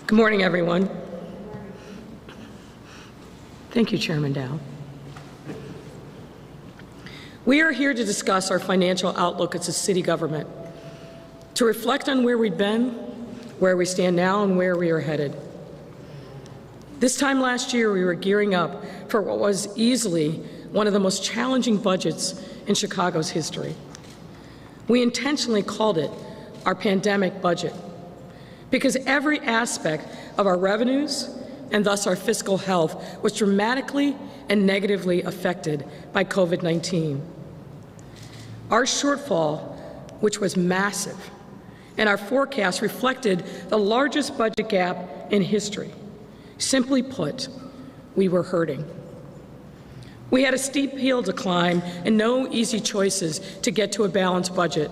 Good morning, everyone. Thank you, Chairman Dow. We are here to discuss our financial outlook as a city government, to reflect on where we've been, where we stand now, and where we are headed. This time last year, we were gearing up for what was easily one of the most challenging budgets in Chicago's history. We intentionally called it our pandemic budget because every aspect of our revenues and thus our fiscal health was dramatically and negatively affected by COVID-19. Our shortfall, which was massive, and our forecast reflected the largest budget gap in history. Simply put, we were hurting. We had a steep hill to climb and no easy choices to get to a balanced budget.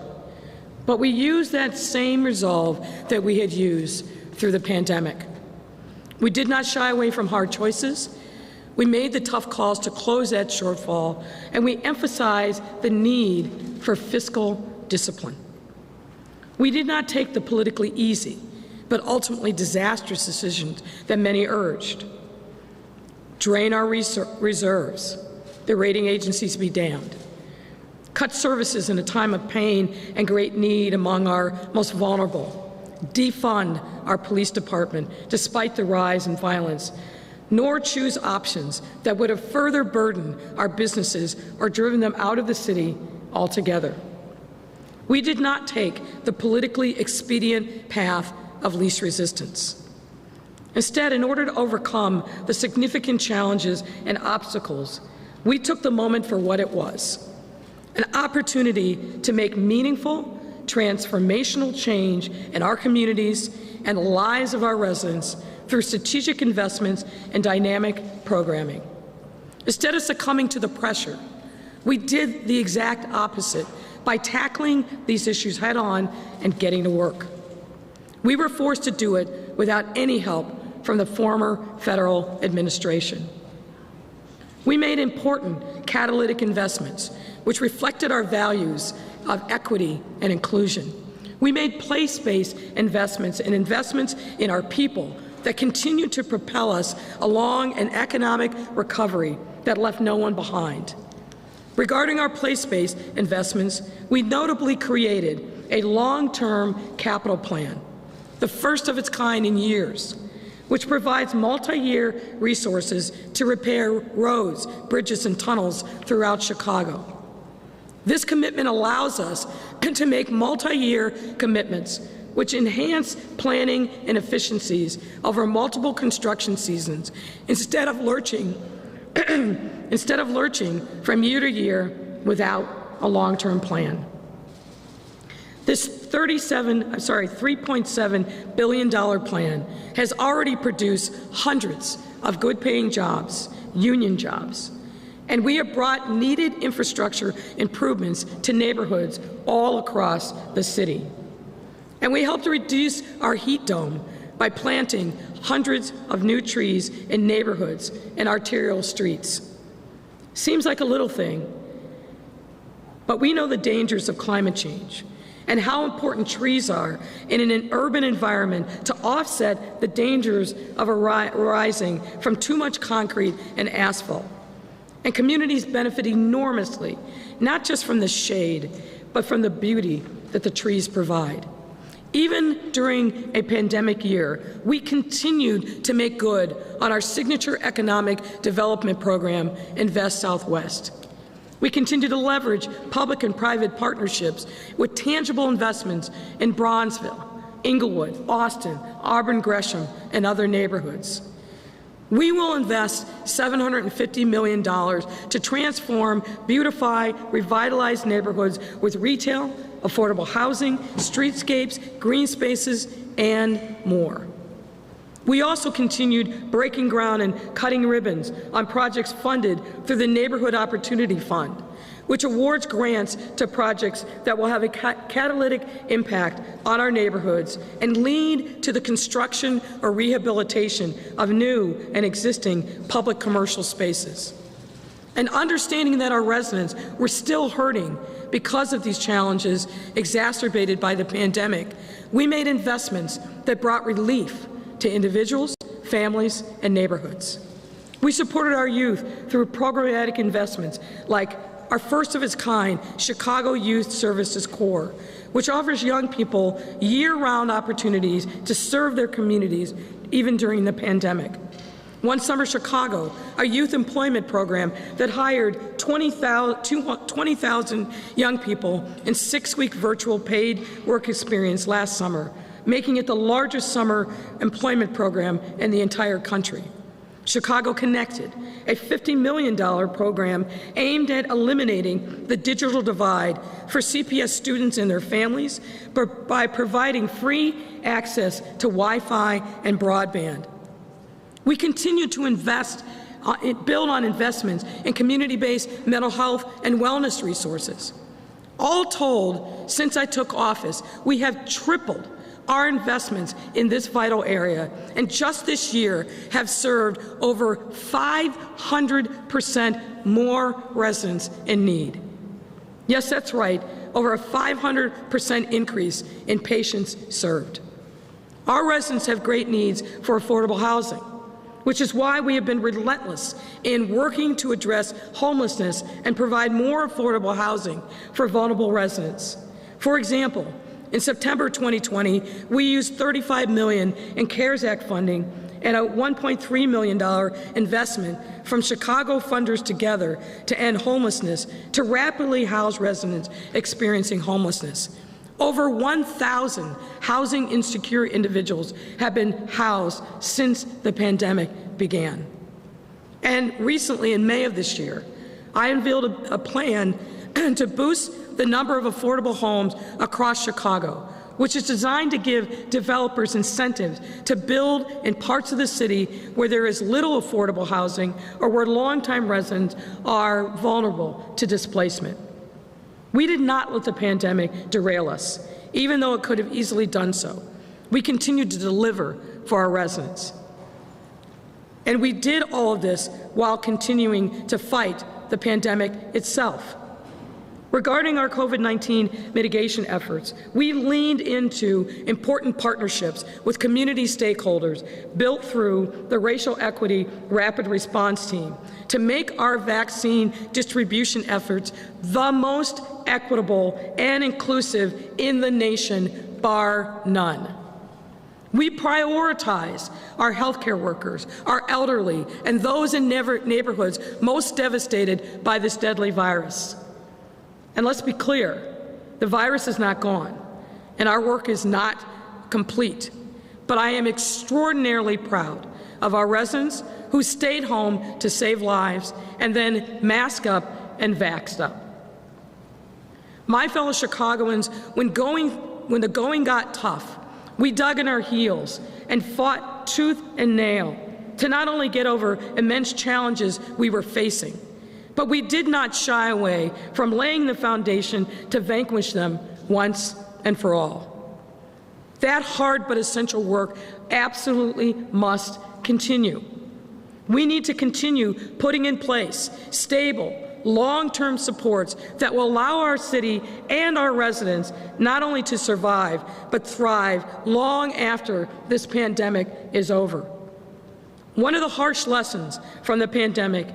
But we used that same resolve that we had used through the pandemic. We did not shy away from hard choices. We made the tough calls to close that shortfall, and we emphasized the need for fiscal discipline. We did not take the politically easy, but ultimately disastrous decisions that many urged. Drain our reserves, the rating agencies be damned. Cut services in a time of pain and great need among our most vulnerable. Defund our police department despite the rise in violence, nor choose options that would have further burdened our businesses or driven them out of the city altogether. We did not take the politically expedient path of least resistance. Instead, in order to overcome the significant challenges and obstacles, we took the moment for what it was, an opportunity to make meaningful, transformational change in our communities and the lives of our residents through strategic investments and dynamic programming. Instead of succumbing to the pressure, we did the exact opposite by tackling these issues head-on and getting to work. We were forced to do it without any help from the former federal administration. We made important catalytic investments which reflected our values of equity and inclusion. We made place-based investments and investments in our people that continue to propel us along an economic recovery that left no one behind. Regarding our place-based investments, we notably created a long-term capital plan, the first of its kind in years, which provides multi-year resources to repair roads, bridges, and tunnels throughout Chicago. This commitment allows us to make multi-year commitments which enhance planning and efficiencies over multiple construction seasons instead of lurching from year to year without a long-term plan. This $3.7 billion plan has already produced hundreds of good-paying jobs, union jobs, and we have brought needed infrastructure improvements to neighborhoods all across the city. And we helped to reduce our heat dome by planting hundreds of new trees in neighborhoods and arterial streets. Seems like a little thing, but we know the dangers of climate change and how important trees are in an urban environment to offset the dangers of arising from too much concrete and asphalt. And communities benefit enormously, not just from the shade, but from the beauty that the trees provide. Even during a pandemic year, we continued to make good on our signature economic development program, Invest Southwest. We continue to leverage public and private partnerships with tangible investments in Bronzeville, Inglewood, Austin, Auburn Gresham, and other neighborhoods. We will invest $750 million to transform, beautify, revitalize neighborhoods with retail, affordable housing, streetscapes, green spaces, and more. We also continued breaking ground and cutting ribbons on projects funded through the Neighborhood Opportunity Fund, which awards grants to projects that will have a catalytic impact on our neighborhoods and lead to the construction or rehabilitation of new and existing public commercial spaces. And understanding that our residents were still hurting because of these challenges exacerbated by the pandemic, we made investments that brought relief to individuals, families, and neighborhoods. We supported our youth through programmatic investments like our first-of-its-kind Chicago Youth Services Corps, which offers young people year-round opportunities to serve their communities even during the pandemic. One Summer Chicago, a youth employment program that hired 20,000 young people in 6-week virtual paid work experience last summer, making it the largest summer employment program in the entire country. Chicago Connected, a $50 million program aimed at eliminating the digital divide for CPS students and their families by providing free access to Wi-Fi and broadband. We continue to build on investments in community-based mental health and wellness resources. All told, since I took office, we have tripled our investments in this vital area, and just this year have served over 500% more residents in need. Yes, that's right, over a 500% increase in patients served. Our residents have great needs for affordable housing, which is why we have been relentless in working to address homelessness and provide more affordable housing for vulnerable residents. For example, in September 2020, we used $35 million in CARES Act funding and a $1.3 million investment from Chicago funders together to end homelessness to rapidly house residents experiencing homelessness. Over 1,000 housing insecure individuals have been housed since the pandemic began. And recently, in May of this year, I unveiled a plan to boost the number of affordable homes across Chicago, which is designed to give developers incentives to build in parts of the city where there is little affordable housing or where longtime residents are vulnerable to displacement. We did not let the pandemic derail us, even though it could have easily done so. We continued to deliver for our residents. And we did all of this while continuing to fight the pandemic itself. Regarding our COVID-19 mitigation efforts, we leaned into important partnerships with community stakeholders built through the Racial Equity Rapid Response Team to make our vaccine distribution efforts the most equitable and inclusive in the nation, bar none. We prioritize our healthcare workers, our elderly, and those in neighborhoods most devastated by this deadly virus. And let's be clear, the virus is not gone, and our work is not complete. But I am extraordinarily proud of our residents who stayed home to save lives and then masked up and vaxxed up. My fellow Chicagoans, when the going got tough, we dug in our heels and fought tooth and nail to not only get over immense challenges we were facing, but we did not shy away from laying the foundation to vanquish them once and for all. That hard but essential work absolutely must continue. We need to continue putting in place stable, long-term supports that will allow our city and our residents not only to survive, but thrive long after this pandemic is over. One of the harsh lessons from the pandemic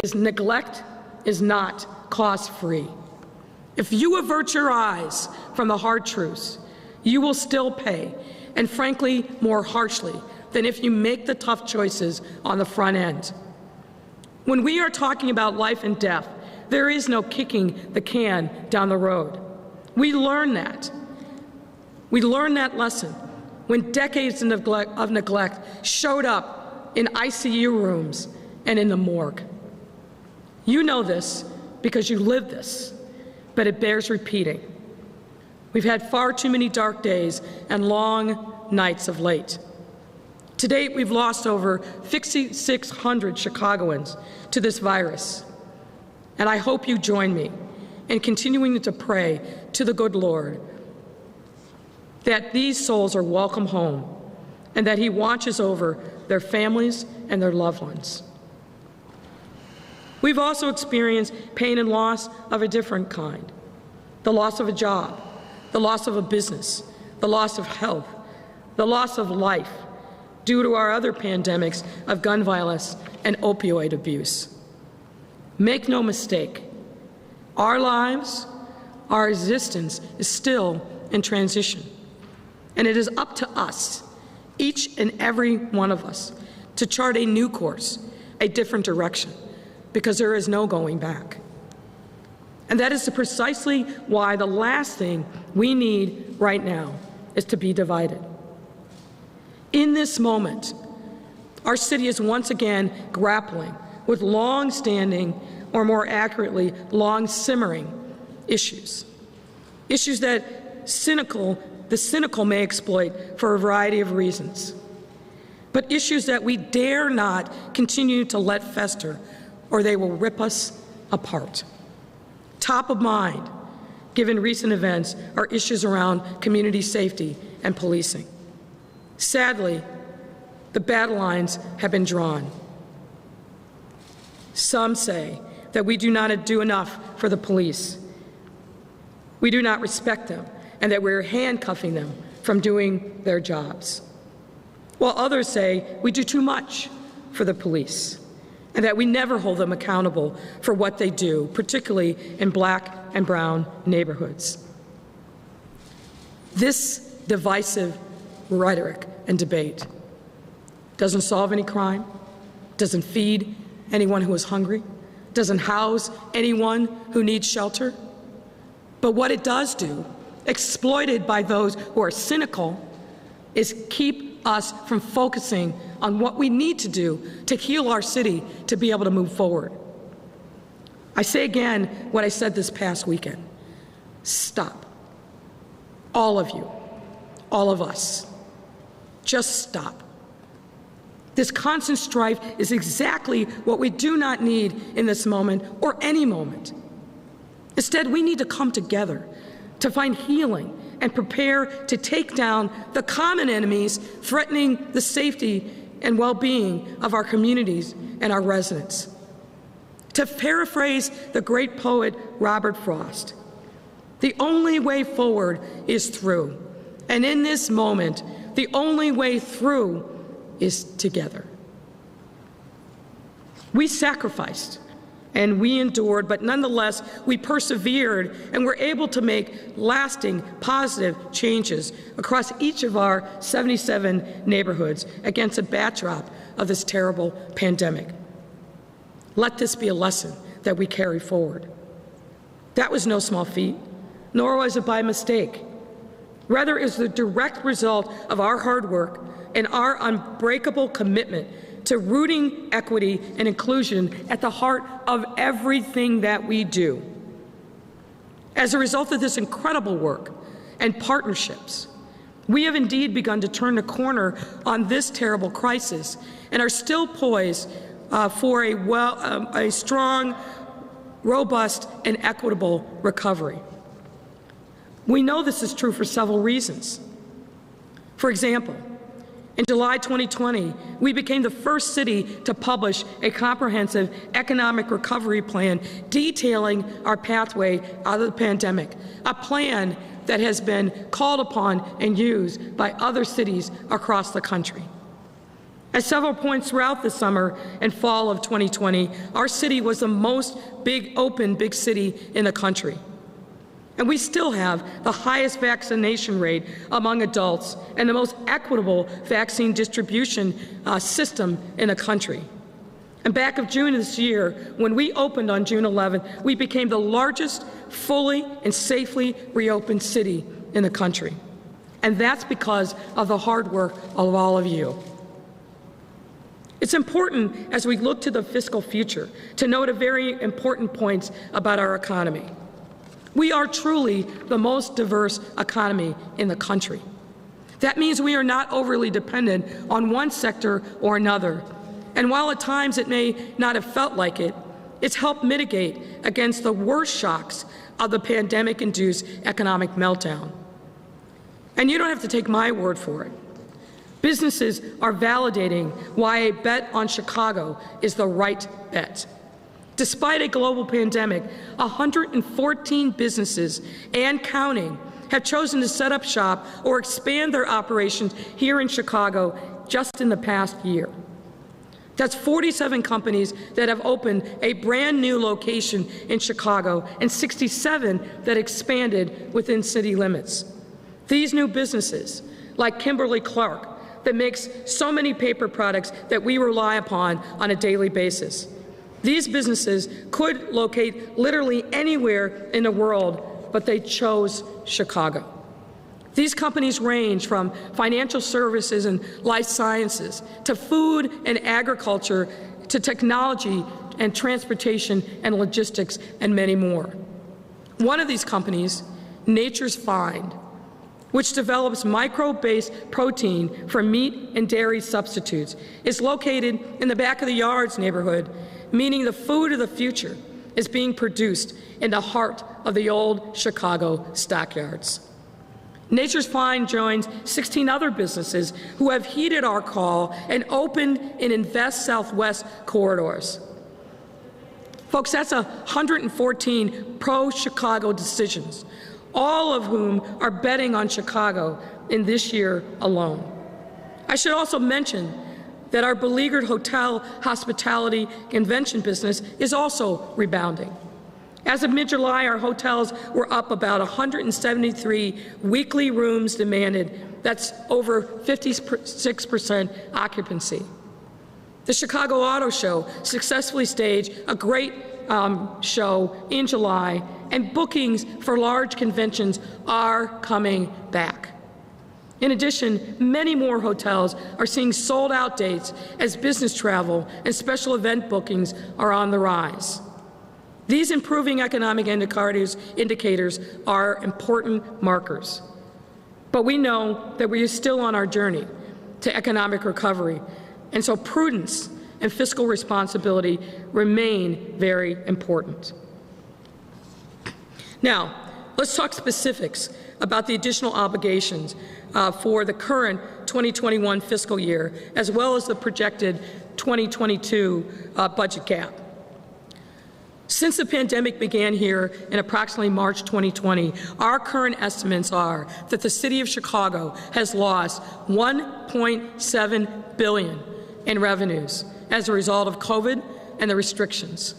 is neglect is not cost-free. If you avert your eyes from the hard truths, you will still pay, and frankly, more harshly than if you make the tough choices on the front end. When we are talking about life and death, there is no kicking the can down the road. We learned that. We learned that lesson when decades of neglect showed up in ICU rooms and in the morgue. You know this because you live this, but it bears repeating. We've had far too many dark days and long nights of late. To date, we've lost over 5,600 Chicagoans to this virus, and I hope you join me in continuing to pray to the good Lord that these souls are welcome home and that He watches over their families and their loved ones. We've also experienced pain and loss of a different kind: the loss of a job, the loss of a business, the loss of health, the loss of life, due to our other pandemics of gun violence and opioid abuse. Make no mistake, our lives, our existence is still in transition. And it is up to us, each and every one of us, to chart a new course, a different direction, because there is no going back. And that is precisely why the last thing we need right now is to be divided. In this moment, our city is once again grappling with long-standing, or more accurately, long-simmering issues. Issues that the cynical may exploit for a variety of reasons. But issues that we dare not continue to let fester, or they will rip us apart. Top of mind, given recent events, are issues around community safety and policing. Sadly, the battle lines have been drawn. Some say that we do not do enough for the police. We do not respect them, and that we're handcuffing them from doing their jobs. While others say we do too much for the police, and that we never hold them accountable for what they do, particularly in Black and brown neighborhoods. This divisive rhetoric and debate doesn't solve any crime, doesn't feed anyone who is hungry, doesn't house anyone who needs shelter. But what it does do, exploited by those who are cynical, is keep us from focusing on what we need to do to heal our city to be able to move forward. I say again what I said this past weekend. Stop. All of you, all of us, just stop. This constant strife is exactly what we do not need in this moment or any moment. Instead, we need to come together to find healing and prepare to take down the common enemies threatening the safety and well-being of our communities and our residents. To paraphrase the great poet Robert Frost, the only way forward is through. And in this moment, the only way through is together. We sacrificed and we endured, but nonetheless, we persevered and were able to make lasting, positive changes across each of our 77 neighborhoods against a backdrop of this terrible pandemic. Let this be a lesson that we carry forward. That was no small feat, nor was it by mistake. Rather, it is the direct result of our hard work and our unbreakable commitment to rooting equity and inclusion at the heart of everything that we do. As a result of this incredible work and partnerships, we have indeed begun to turn the corner on this terrible crisis and are still poised for a strong, robust, and equitable recovery. We know this is true for several reasons. For example, in July 2020, we became the first city to publish a comprehensive economic recovery plan detailing our pathway out of the pandemic, a plan that has been called upon and used by other cities across the country. At several points throughout the summer and fall of 2020, our city was the most open big city in the country. And we still have the highest vaccination rate among adults and the most equitable vaccine distribution system in the country. And back of June of this year, when we opened on June 11th, we became the largest fully and safely reopened city in the country. And that's because of the hard work of all of you. It's important as we look to the fiscal future to note a very important point about our economy. We are truly the most diverse economy in the country. That means we are not overly dependent on one sector or another. And while at times it may not have felt like it, it's helped mitigate against the worst shocks of the pandemic-induced economic meltdown. And you don't have to take my word for it. Businesses are validating why a bet on Chicago is the right bet. Despite a global pandemic, 114 businesses and counting have chosen to set up shop or expand their operations here in Chicago just in the past year. That's 47 companies that have opened a brand new location in Chicago and 67 that expanded within city limits. These new businesses, like Kimberly-Clark, that makes so many paper products that we rely upon on a daily basis. These businesses could locate literally anywhere in the world, but they chose Chicago. These companies range from financial services and life sciences to food and agriculture to technology and transportation and logistics and many more. One of these companies, Nature's Find, which develops microbe-based protein for meat and dairy substitutes, is located in the back of the yards neighborhood, meaning the food of the future is being produced in the heart of the old Chicago stockyards. Nature's Find joins 16 other businesses who have heeded our call and opened in Invest Southwest corridors. Folks, that's 114 pro-Chicago decisions, all of whom are betting on Chicago in this year alone. I should also mention that our beleaguered hotel, hospitality, convention business is also rebounding. As of mid-July, our hotels were up about 173 weekly rooms demanded. That's over 56% occupancy. The Chicago Auto Show successfully staged a great show in July, and bookings for large conventions are coming back. In addition, many more hotels are seeing sold-out dates as business travel and special event bookings are on the rise. These improving economic indicators are important markers. But we know that we are still on our journey to economic recovery, and so prudence and fiscal responsibility remain very important. Now, let's talk specifics about the additional obligations for the current 2021 fiscal year, as well as the projected 2022 budget gap. Since the pandemic began here in approximately March 2020, our current estimates are that the city of Chicago has lost $1.7 billion in revenues as a result of COVID and the restrictions.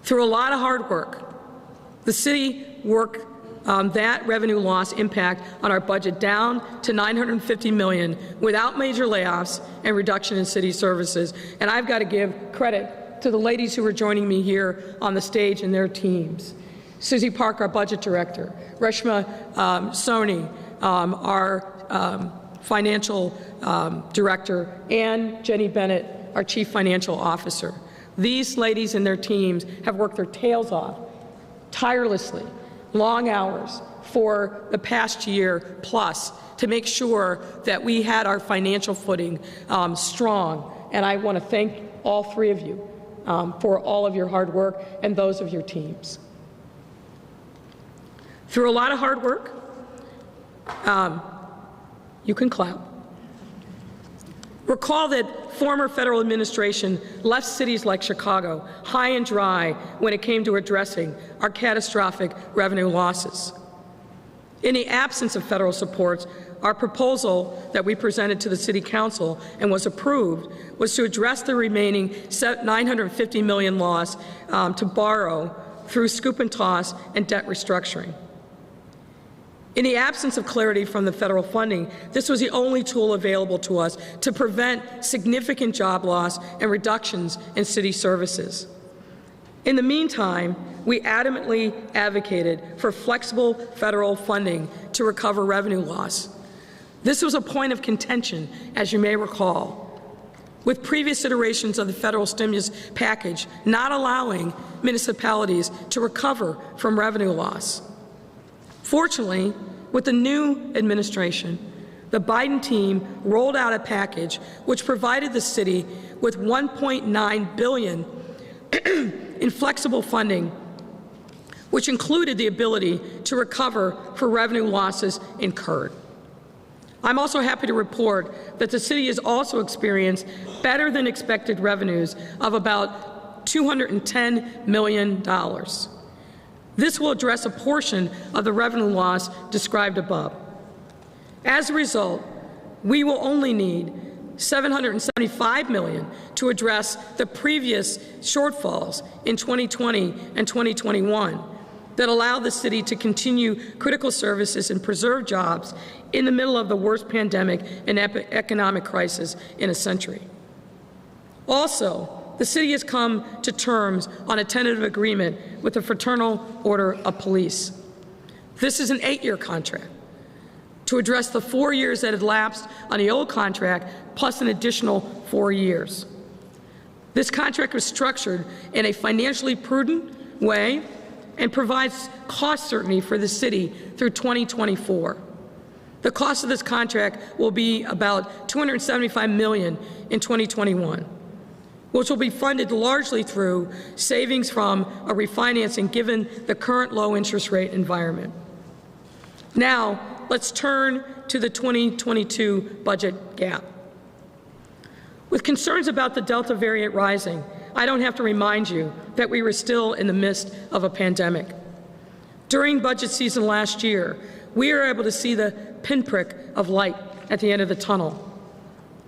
Through a lot of hard work, the city worked that revenue loss impact on our budget down to $950 million without major layoffs and reduction in city services. And I've got to give credit to the ladies who are joining me here on the stage and their teams. Susie Park, our budget director, Reshma, Soni, our financial director, and Jennie Bennett, our chief financial officer. These ladies and their teams have worked their tails off, tirelessly, long hours for the past year plus to make sure that we had our financial footing strong. And I want to thank all three of you for all of your hard work and those of your teams. Through a lot of hard work, you can clap. Recall that former federal administration left cities like Chicago high and dry when it came to addressing our catastrophic revenue losses. In the absence of federal supports, our proposal that we presented to the City Council and was approved was to address the remaining $950 million loss to borrow through scoop and toss and debt restructuring. In the absence of clarity from the federal funding, this was the only tool available to us to prevent significant job loss and reductions in city services. In the meantime, we adamantly advocated for flexible federal funding to recover revenue loss. This was a point of contention, as you may recall, with previous iterations of the federal stimulus package not allowing municipalities to recover from revenue loss. Fortunately, with the new administration, the Biden team rolled out a package which provided the city with $1.9 billion in flexible funding, which included the ability to recover for revenue losses incurred. I'm also happy to report that the city has also experienced better than expected revenues of about $210 million. This will address a portion of the revenue loss described above. As a result, We will only need $775 million to address the previous shortfalls in 2020 and 2021 that allow the city to continue critical services and preserve jobs in the middle of the worst pandemic and economic crisis in a century. Also, the city has come to terms on a tentative agreement with the Fraternal Order of Police. This is an 8-year contract to address the 4 years that had lapsed on the old contract, plus an additional 4 years. This contract was structured in a financially prudent way and provides cost certainty for the city through 2024. The cost of this contract will be about $275 million in 2021, which will be funded largely through savings from a refinancing given the current low interest rate environment. Now, let's turn to the 2022 budget gap. With concerns about the Delta variant rising, I don't have to remind you that we were still in the midst of a pandemic. During budget season last year, we were able to see the pinprick of light at the end of the tunnel.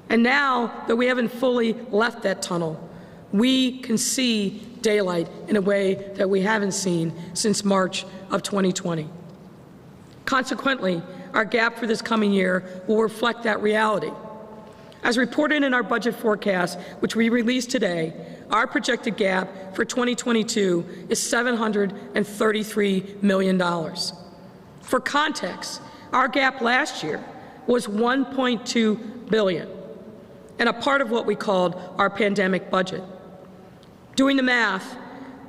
And now that we haven't fully left that tunnel, we can see daylight in a way that we haven't seen since March of 2020. Consequently, our gap for this coming year will reflect that reality. As reported in our budget forecast, which we released today, our projected gap for 2022 is $733 million. For context, our gap last year was $1.2 billion, and a part of what we called our pandemic budget. Doing the math,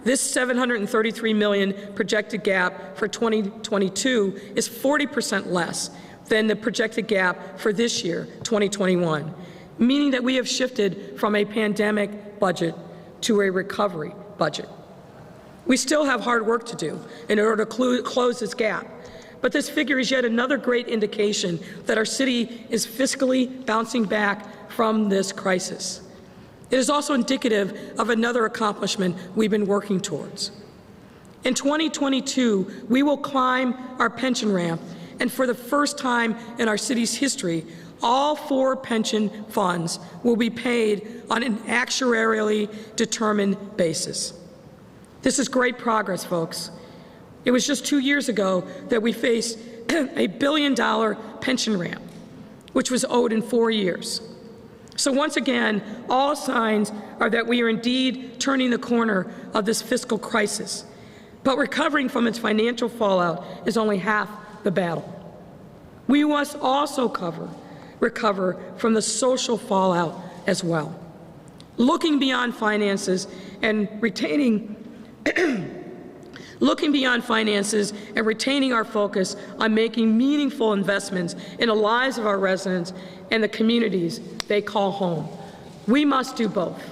this $733 million projected gap for 2022 is 40% less than the projected gap for this year, 2021, meaning that we have shifted from a pandemic budget to a recovery budget. We still have hard work to do in order to close this gap, but this figure is yet another great indication that our city is fiscally bouncing back from this crisis. It is also indicative of another accomplishment we've been working towards. In 2022, we will climb our pension ramp, and for the first time in our city's history, all 4 pension funds will be paid on an actuarially determined basis. This is great progress, folks. It was just 2 years ago that we faced a $1 billion pension ramp, which was owed in 4 years. So once again, all signs are that we are indeed turning the corner of this fiscal crisis, but recovering from its financial fallout is only half the battle. We must also recover from the social fallout as well. Looking beyond finances and retaining our focus on making meaningful investments in the lives of our residents and the communities they call home. We must do both.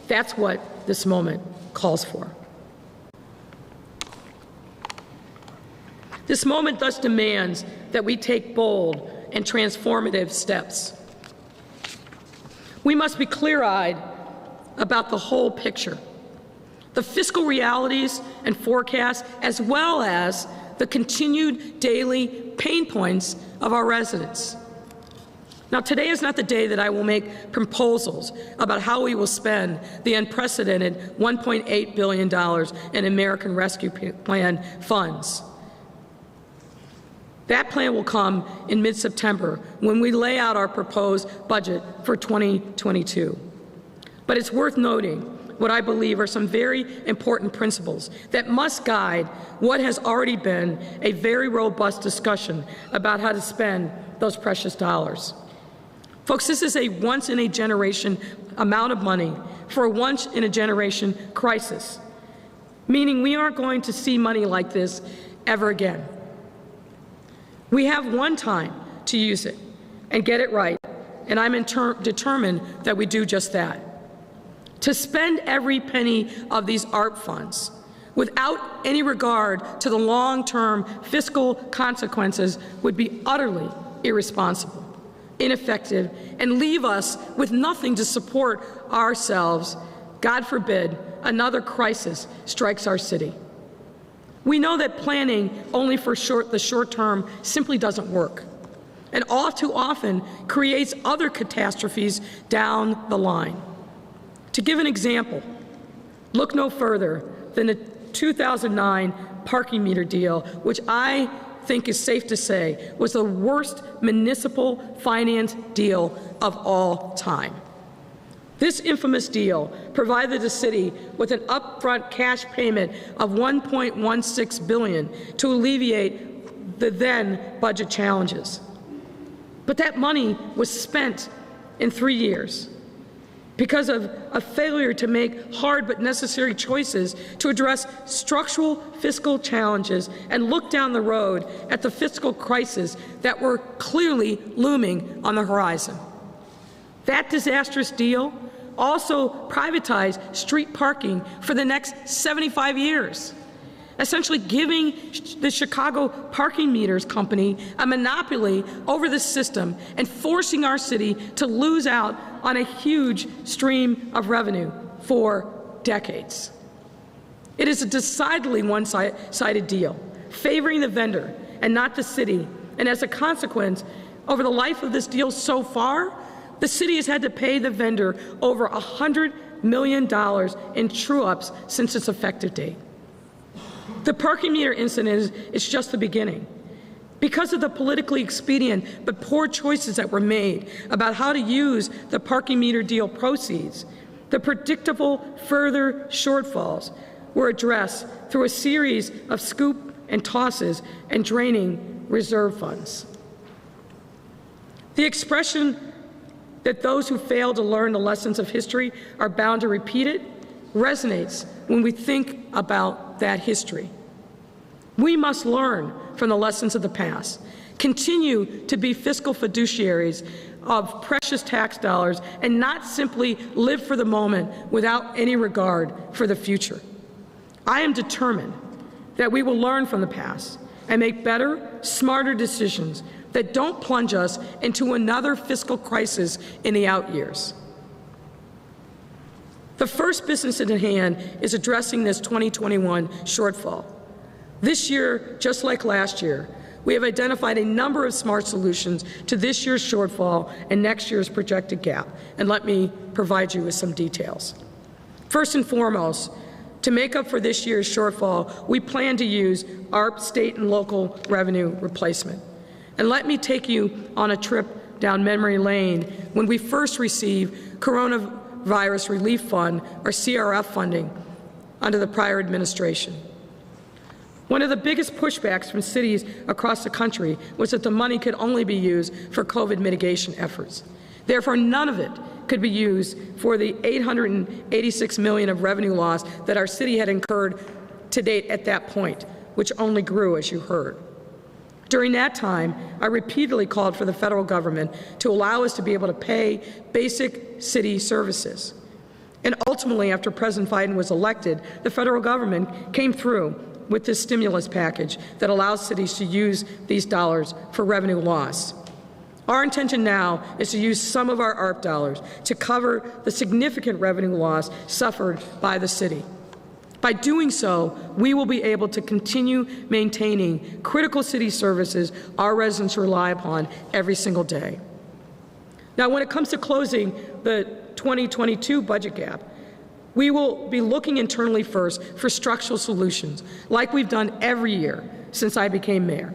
That's what this moment calls for. This moment thus demands that we take bold and transformative steps. We must be clear-eyed about the whole picture, the fiscal realities and forecasts, as well as the continued daily pain points of our residents. Now, today is not the day that I will make proposals about how we will spend the unprecedented $1.8 billion in American Rescue Plan funds. That plan will come in mid-September when we lay out our proposed budget for 2022. But it's worth noting what I believe are some very important principles that must guide what has already been a very robust discussion about how to spend those precious dollars. Folks, this is a once-in-a-generation amount of money for a once-in-a-generation crisis, meaning we aren't going to see money like this ever again. We have one time to use it and get it right, and I'm determined that we do just that. To spend every penny of these ARP funds without any regard to the long-term fiscal consequences would be utterly irresponsible, ineffective, and leave us with nothing to support ourselves. God forbid another crisis strikes our city. We know that planning only for the short term simply doesn't work. and all too often creates other catastrophes down the line. To give an example, look no further than the 2009 parking meter deal, which I think is safe to say was the worst municipal finance deal of all time. This infamous deal provided the city with an upfront cash payment of $1.16 billion to alleviate the then budget challenges. But that money was spent in 3 years because of a failure to make hard but necessary choices to address structural fiscal challenges and look down the road at the fiscal crisis that were clearly looming on the horizon. That disastrous deal also privatized street parking for the next 75 years, essentially giving the Chicago Parking Meters Company a monopoly over the system and forcing our city to lose out on a huge stream of revenue for decades. It is a decidedly one-sided deal, favoring the vendor and not the city, and as a consequence, over the life of this deal so far, the city has had to pay the vendor over $100 million in true-ups since its effective date. The parking meter incident is just the beginning. Because of the politically expedient but poor choices that were made about how to use the parking meter deal proceeds, the predictable further shortfalls were addressed through a series of scoop and tosses and draining reserve funds. The expression that those who fail to learn the lessons of history are bound to repeat it resonates when we think about that history. We must learn from the lessons of the past, continue to be fiscal fiduciaries of precious tax dollars, and not simply live for the moment without any regard for the future. I am determined that we will learn from the past and make better, smarter decisions that don't plunge us into another fiscal crisis in the out years. The first business at hand is addressing this 2021 shortfall. This year, just like last year, we have identified a number of smart solutions to this year's shortfall and next year's projected gap, and let me provide you with some details. First and foremost, to make up for this year's shortfall, we plan to use our state and local revenue replacement. And let me take you on a trip down memory lane when we first received Coronavirus Relief Fund, or CRF funding, under the prior administration. One of the biggest pushbacks from cities across the country was that the money could only be used for COVID mitigation efforts. Therefore, none of it could be used for the $886 million of revenue loss that our city had incurred to date at that point, which only grew, as you heard. During that time, I repeatedly called for the federal government to allow us to be able to pay basic city services. And ultimately, after President Biden was elected, the federal government came through with this stimulus package that allows cities to use these dollars for revenue loss. Our intention now is to use some of our ARP dollars to cover the significant revenue loss suffered by the city. By doing so, we will be able to continue maintaining critical city services our residents rely upon every single day. Now, when it comes to closing the 2022 budget gap, we will be looking internally first for structural solutions, like we've done every year since I became mayor.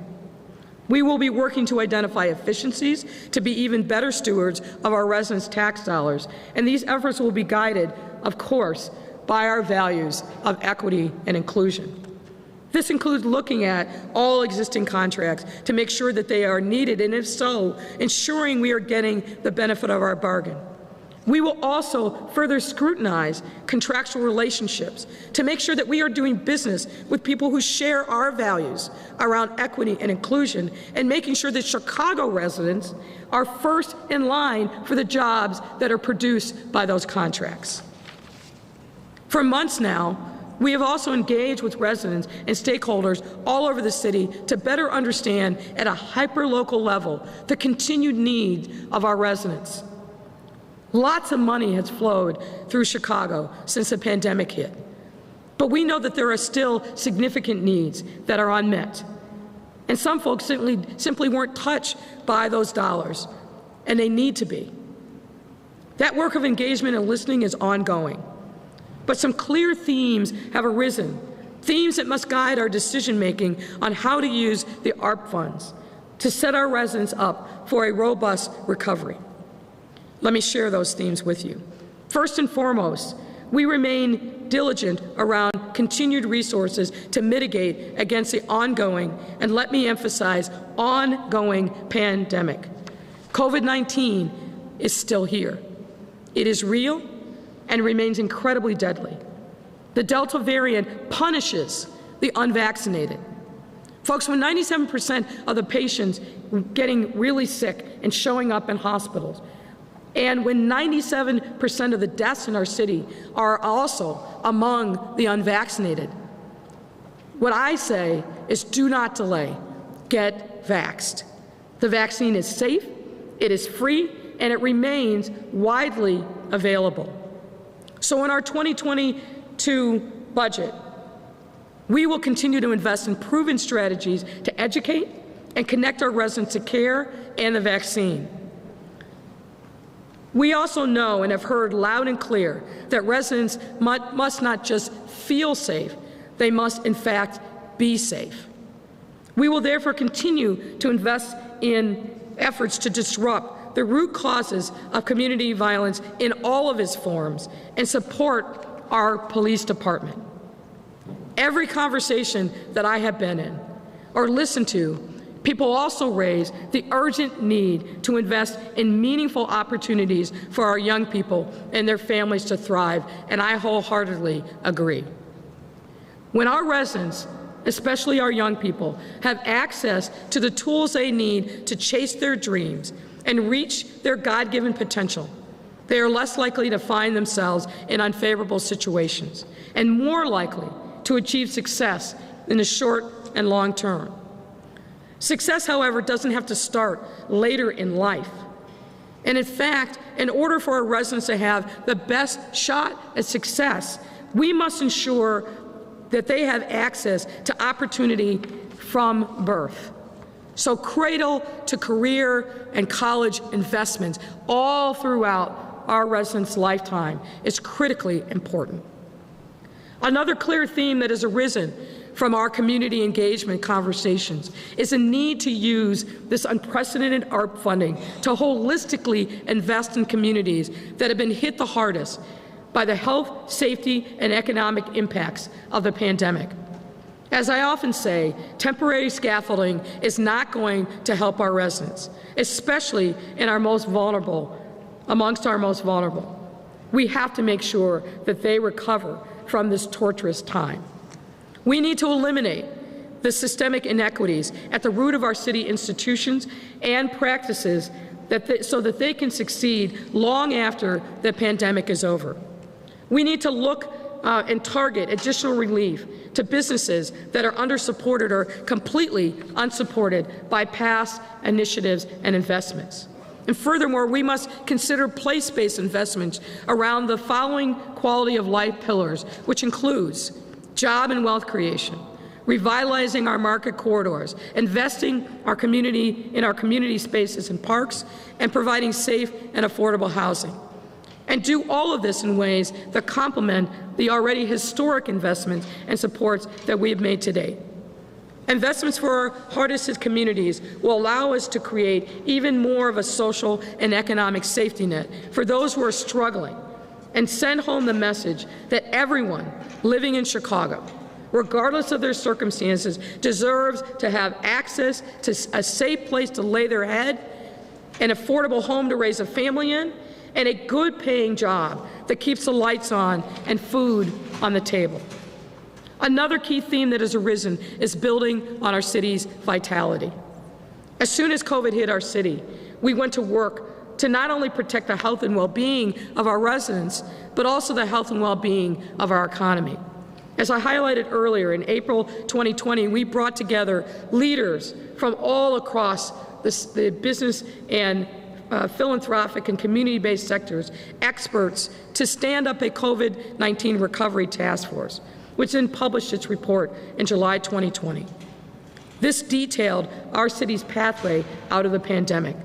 We will be working to identify efficiencies to be even better stewards of our residents' tax dollars, and these efforts will be guided, of course, by our values of equity and inclusion. This includes looking at all existing contracts to make sure that they are needed, and if so, ensuring we are getting the benefit of our bargain. We will also further scrutinize contractual relationships to make sure that we are doing business with people who share our values around equity and inclusion, and making sure that Chicago residents are first in line for the jobs that are produced by those contracts. For months now, we have also engaged with residents and stakeholders all over the city to better understand at a hyper-local level the continued need of our residents. Lots of money has flowed through Chicago since the pandemic hit, but we know that there are still significant needs that are unmet. And some folks simply weren't touched by those dollars, and they need to be. That work of engagement and listening is ongoing. But some clear themes have arisen, themes that must guide our decision-making on how to use the ARP funds to set our residents up for a robust recovery. Let me share those themes with you. First and foremost, we remain diligent around continued resources to mitigate against the ongoing, and let me emphasize, ongoing pandemic. COVID-19 is still here. It is real and remains incredibly deadly. The Delta variant punishes the unvaccinated. Folks, when 97% of the patients getting really sick and showing up in hospitals, and when 97% of the deaths in our city are also among the unvaccinated, what I say is do not delay. Get vaxxed. The vaccine is safe, it is free, and it remains widely available. So in our 2022 budget, we will continue to invest in proven strategies to educate and connect our residents to care and the vaccine. We also know and have heard loud and clear that residents must not just feel safe, they must in fact be safe. We will therefore continue to invest in efforts to disrupt the root causes of community violence in all of its forms and support our police department. Every conversation that I have been in or listened to, people also raise the urgent need to invest in meaningful opportunities for our young people and their families to thrive, and I wholeheartedly agree. When our residents, especially our young people, have access to the tools they need to chase their dreams and reach their God-given potential, they are less likely to find themselves in unfavorable situations and more likely to achieve success in the short and long term. Success, however, doesn't have to start later in life. And in fact, in order for our residents to have the best shot at success, we must ensure that they have access to opportunity from birth. So cradle to career and college investments all throughout our residents' lifetime is critically important. Another clear theme that has arisen from our community engagement conversations is a need to use this unprecedented ARP funding to holistically invest in communities that have been hit the hardest by the health, safety, and economic impacts of the pandemic. As I often say, temporary scaffolding is not going to help our residents, especially in our most vulnerable, amongst our most vulnerable. We have to make sure that they recover from this torturous time. We need to eliminate the systemic inequities at the root of our city institutions and practices so that they can succeed long after the pandemic is over. We need to look and target additional relief to businesses that are undersupported or completely unsupported by past initiatives and investments. And furthermore, we must consider place-based investments around the following quality of life pillars, which includes job and wealth creation, revitalizing our market corridors, investing in our community spaces and parks, and providing safe and affordable housing. And do all of this in ways that complement the already historic investments and supports that we have made to date. Investments for our hardest hit communities will allow us to create even more of a social and economic safety net for those who are struggling and send home the message that everyone living in Chicago, regardless of their circumstances, deserves to have access to a safe place to lay their head, an affordable home to raise a family in, and a good paying job that keeps the lights on and food on the table. Another key theme that has arisen is building on our city's vitality. As soon as COVID hit our city, we went to work to not only protect the health and well-being of our residents, but also the health and well-being of our economy. As I highlighted earlier, in April 2020, we brought together leaders from all across the business and philanthropic and community-based sectors, experts, to stand up a COVID-19 recovery task force, which then published its report in July 2020. This detailed our city's pathway out of the pandemic.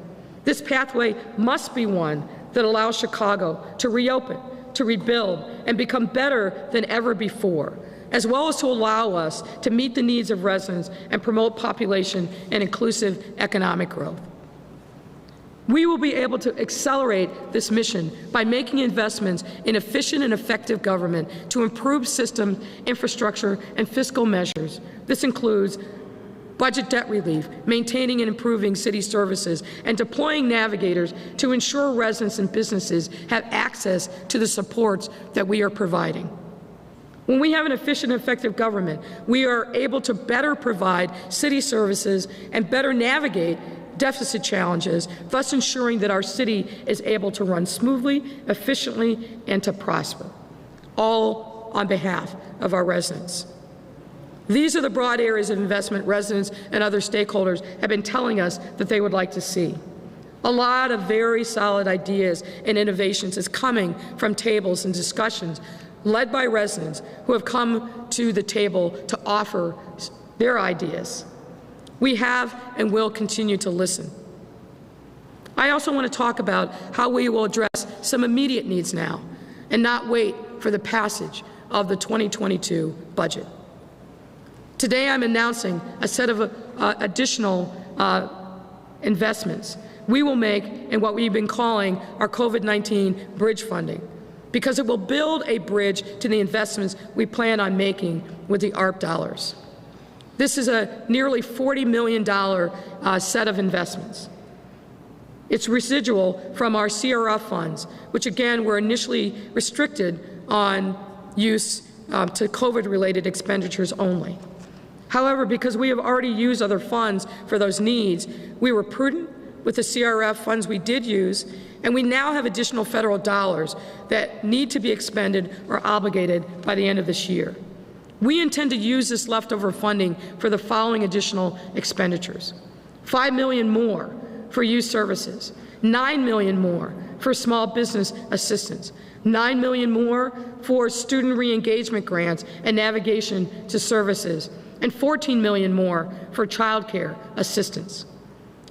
This pathway must be one that allows Chicago to reopen, to rebuild, and become better than ever before, as well as to allow us to meet the needs of residents and promote population and inclusive economic growth. We will be able to accelerate this mission by making investments in efficient and effective government to improve systems, infrastructure, and fiscal measures. This includes budget debt relief, maintaining and improving city services, and deploying navigators to ensure residents and businesses have access to the supports that we are providing. When we have an efficient and effective government, we are able to better provide city services and better navigate deficit challenges, thus ensuring that our city is able to run smoothly, efficiently, and to prosper, all on behalf of our residents. These are the broad areas of investment residents and other stakeholders have been telling us that they would like to see. A lot of very solid ideas and innovations is coming from tables and discussions led by residents who have come to the table to offer their ideas. We have and will continue to listen. I also want to talk about how we will address some immediate needs now and not wait for the passage of the 2022 budget. Today I'm announcing a set of additional investments we will make in what we've been calling our COVID-19 bridge funding, because it will build a bridge to the investments we plan on making with the ARP dollars. This is a nearly $40 million set of investments. It's residual from our CRF funds, which again were initially restricted on use to COVID-related expenditures only. However, because we have already used other funds for those needs, we were prudent with the CRF funds we did use, and we now have additional federal dollars that need to be expended or obligated by the end of this year. We intend to use this leftover funding for the following additional expenditures: $5 million more for youth services, $9 million more for small business assistance, $9 million more for student re-engagement grants and navigation to services, and $14 million more for child care assistance.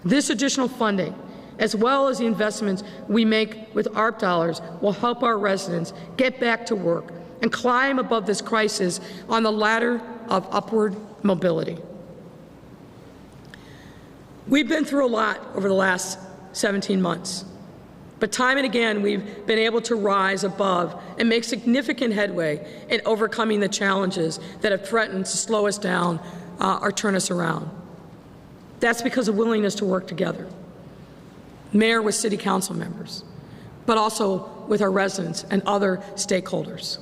This additional funding, as well as the investments we make with ARP dollars, will help our residents get back to work and climb above this crisis on the ladder of upward mobility. We've been through a lot over the last 17 months, but time and again we've been able to rise above and make significant headway in overcoming the challenges that have threatened to slow us down or turn us around. That's because of willingness to work together, Mayor with City Council members, but also with our residents and other stakeholders.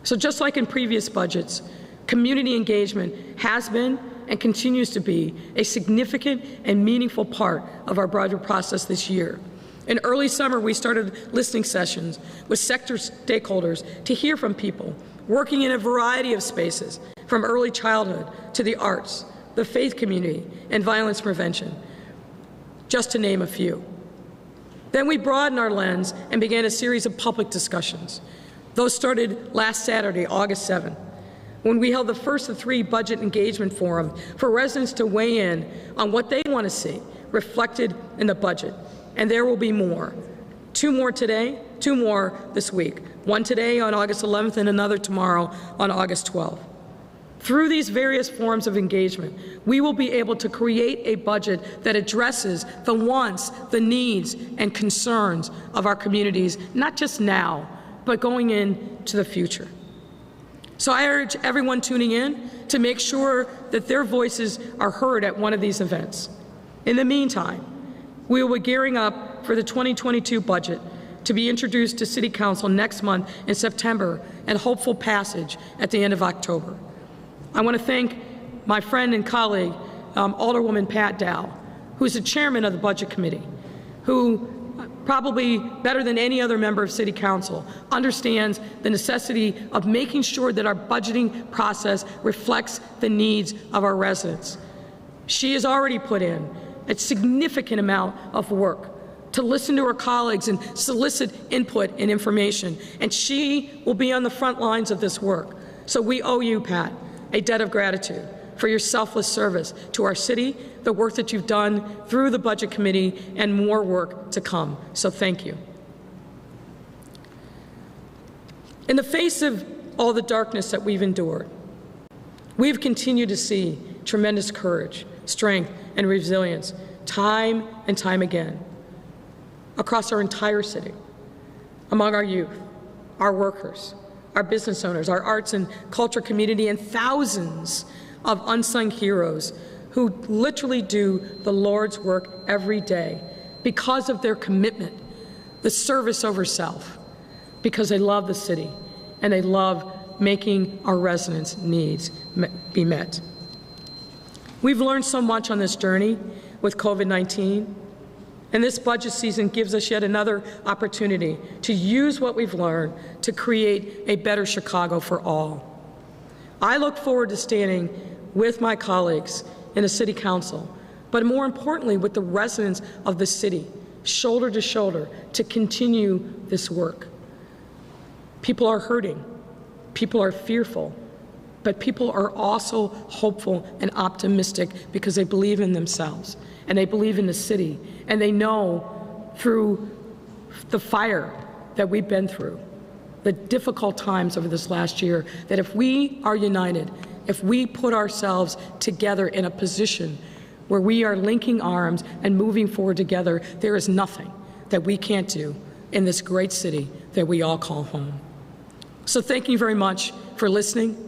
So just like in previous budgets, community engagement has been and continues to be a significant and meaningful part of our budget process this year. In early summer, we started listening sessions with sector stakeholders to hear from people working in a variety of spaces, from early childhood to the arts, the faith community, and violence prevention, just to name a few. Then we broadened our lens and began a series of public discussions. Those started last Saturday, August 7th, when we held the first of 3 budget engagement forums for residents to weigh in on what they want to see reflected in the budget. And there will be more. 2 more today, 2 more this week. 1 today on August 11th and another tomorrow on August 12th. Through these various forms of engagement, we will be able to create a budget that addresses the wants, the needs, and concerns of our communities, not just now, but going into the future. So I urge everyone tuning in to make sure that their voices are heard at one of these events. In the meantime, we will be gearing up for the 2022 budget to be introduced to City Council next month in September and hopeful passage at the end of October. I want to thank my friend and colleague, Alderwoman Pat Dow, who's the chairman of the Budget Committee, who probably better than any other member of City Council understands the necessity of making sure that our budgeting process reflects the needs of our residents. She has already put in a significant amount of work to listen to her colleagues and solicit input and information, and she will be on the front lines of this work. So we owe you, Pat, a debt of gratitude for your selfless service to our city, the work that you've done through the Budget Committee, and more work to come. So thank you. In the face of all the darkness that we've endured, we've continued to see tremendous courage, strength, and resilience time and time again across our entire city, among our youth, our workers, our business owners, our arts and culture community, and thousands of unsung heroes who literally do the Lord's work every day because of their commitment, the service over self, because they love the city and they love making our residents' needs be met. We've learned so much on this journey with COVID-19, and this budget season gives us yet another opportunity to use what we've learned to create a better Chicago for all. I look forward to standing with my colleagues in the City Council, but more importantly with the residents of the city, shoulder to shoulder, to continue this work. People are hurting, people are fearful, but people are also hopeful and optimistic because they believe in themselves and they believe in the city, and they know through the fire that we've been through, the difficult times over this last year, that if we are united, if we put ourselves together in a position where we are linking arms and moving forward together, there is nothing that we can't do in this great city that we all call home. So thank you very much for listening.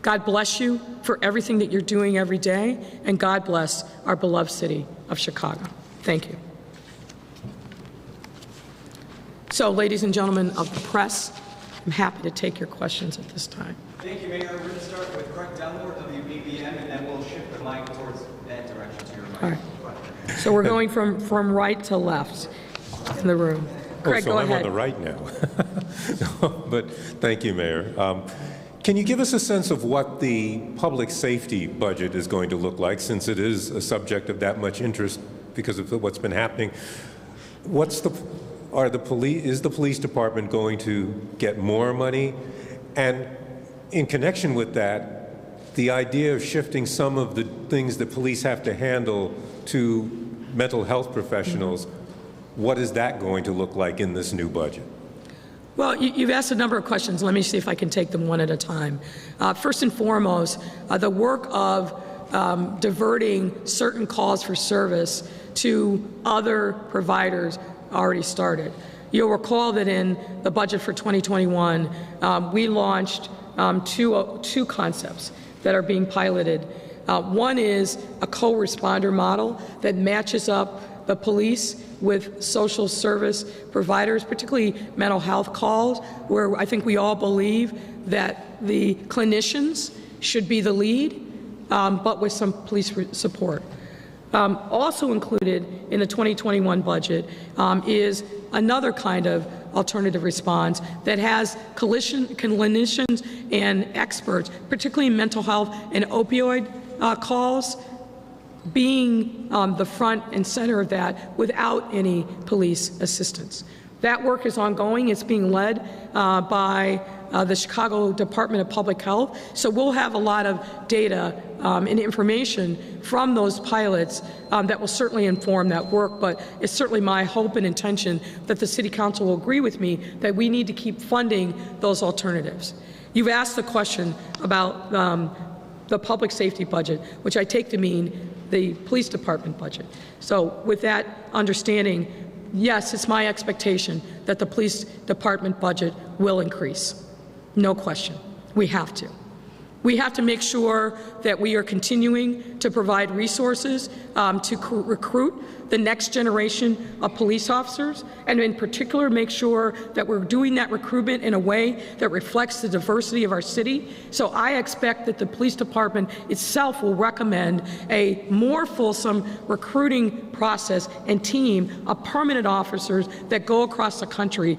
God bless you for everything that you're doing every day, and God bless our beloved city of Chicago. Thank you. So, ladies and gentlemen of the press, I'm happy to take your questions at this time. Thank you, Mayor. We're going to start with Craig Delmore, WBBM, and then we'll shift the mic towards that direction to your right. All right. So we're going from right to left in the room. Craig, so go I'm ahead. on the right now. But thank you, Mayor. Can you give us a sense of what the public safety budget is going to look like, since it is a subject of that much interest because of what's been happening? Is the police department going to get more money? And in connection with that, the idea of shifting some of the things that police have to handle to mental health professionals, what is that going to look like in this new budget? Well, you've asked a number of questions. Let me see if I can take them one at a time. First and foremost, the work of diverting certain calls for service to other providers already started. You'll recall that in the budget for 2021, we launched two concepts that are being piloted. One is a co-responder model that matches up the police with social service providers, particularly mental health calls, where I think we all believe that the clinicians should be the lead, but with some police support. Also included in the 2021 budget is another kind of alternative response that has clinicians and experts, particularly in mental health and opioid calls, being the front and center of that without any police assistance. That work is ongoing. It's being led by the Chicago Department of Public Health. So we'll have a lot of data and information from those pilots that will certainly inform that work. But it's certainly my hope and intention that the City Council will agree with me that we need to keep funding those alternatives. You've asked the question about the public safety budget, which I take to mean the police department budget. So with that understanding, yes, it's my expectation that the police department budget will increase. No question. We have to. We have to make sure that we are continuing to provide resources to recruit the next generation of police officers, and in particular make sure that we're doing that recruitment in a way that reflects the diversity of our city. So I expect that the police department itself will recommend a more fulsome recruiting process and team of permanent officers that go across the country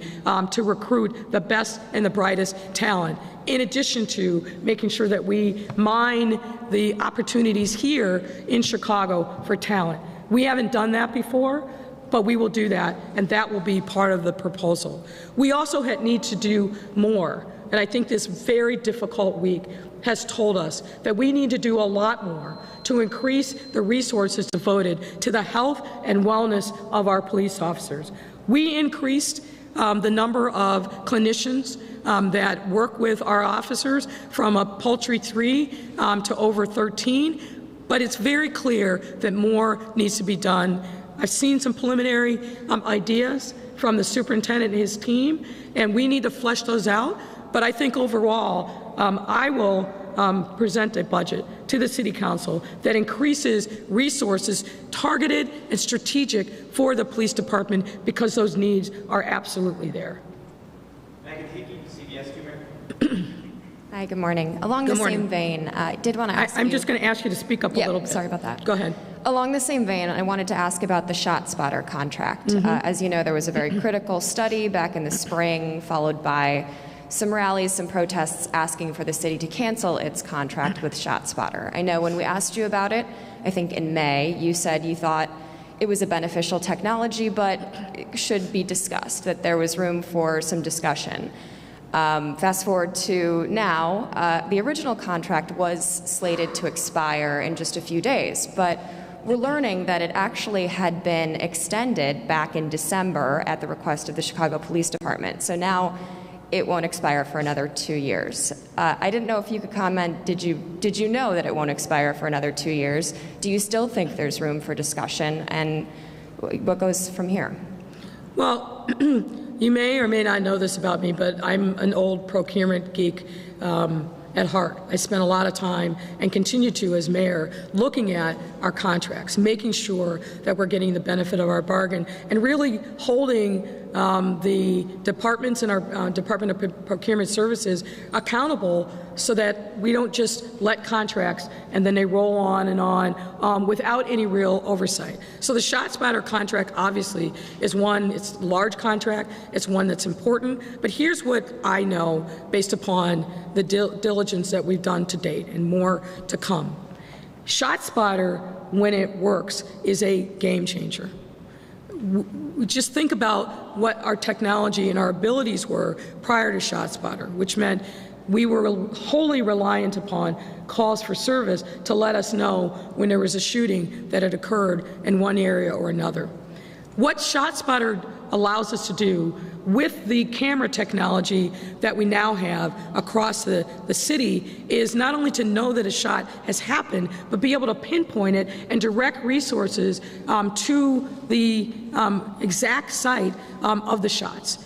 to recruit the best and the brightest talent, in addition to making sure that we mine the opportunities here in Chicago for talent. We haven't done that before, but we will do that, and that will be part of the proposal. We also need to do more and I think this very difficult week has told us that we need to do a lot more to increase the resources devoted to the health and wellness of our police officers. We increased the number of clinicians that work with our officers from a paltry 3 to over 13, but it's very clear that more needs to be done. I've seen some preliminary ideas from the superintendent and his team, and we need to flesh those out. But I think overall, I will present a budget to the City Council that increases resources targeted and strategic for the police department because those needs are absolutely there. CBS 2, Mayor. Hi, good morning. Along the same vein, I did want to ask I'm just going to ask you to speak up a little bit. Sorry about that. Go ahead. Along the same vein, I wanted to ask about the ShotSpotter contract. As you know, there was a very critical study back in the spring, followed by some rallies, some protests asking for the city to cancel its contract with ShotSpotter. I know when we asked you about it, I think in May, you said you thought it was a beneficial technology, but it should be discussed, that there was room for some discussion. Fast forward to now, the original contract was slated to expire in just a few days, but we're learning that it actually had been extended back in December at the request of the Chicago Police Department. So now it won't expire for another 2 years. I didn't know if you could comment, did you know that it won't expire for another 2 years? Do you still think there's room for discussion, and what goes from here? Well, you may or may not know this about me, but I'm an old procurement geek at heart. I spent a lot of time, and continue to as mayor, looking at our contracts, making sure that we're getting the benefit of our bargain, and really holding the departments in our Department of Procurement Services accountable so that we don't just let contracts and then they roll on and on without any real oversight. So the ShotSpotter contract obviously is one, it's a large contract, it's one that's important, but here's what I know based upon the diligence that we've done to date and more to come. ShotSpotter, when it works, is a game changer. Just think about what our technology and our abilities were prior to ShotSpotter, which meant we were wholly reliant upon calls for service to let us know when there was a shooting that had occurred in one area or another. What ShotSpotter allows us to do with the camera technology that we now have across the city is not only to know that a shot has happened, but be able to pinpoint it and direct resources to the exact site of the shots.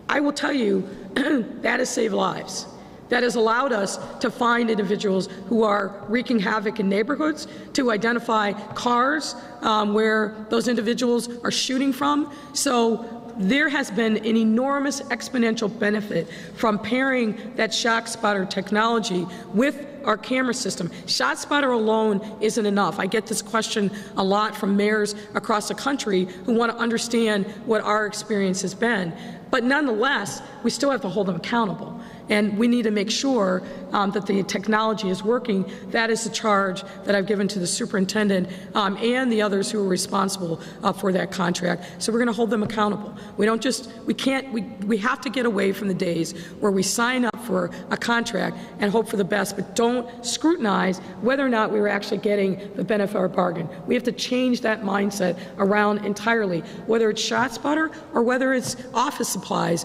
I will tell you, that has saved lives. That has allowed us to find individuals who are wreaking havoc in neighborhoods, to identify cars where those individuals are shooting from. So there has been an enormous exponential benefit from pairing that ShotSpotter technology with our camera system. ShotSpotter alone isn't enough. I get this question a lot from mayors across the country who want to understand what our experience has been. But nonetheless, we still have to hold them accountable. And we need to make sure that the technology is working. That is the charge that I've given to the superintendent and the others who are responsible for that contract. So we're going to hold them accountable. We have to get away from the days where we sign up for a contract and hope for the best, but don't scrutinize whether or not we were actually getting the benefit of our bargain. We have to change that mindset around entirely, whether it's ShotSpotter or whether it's office supplies.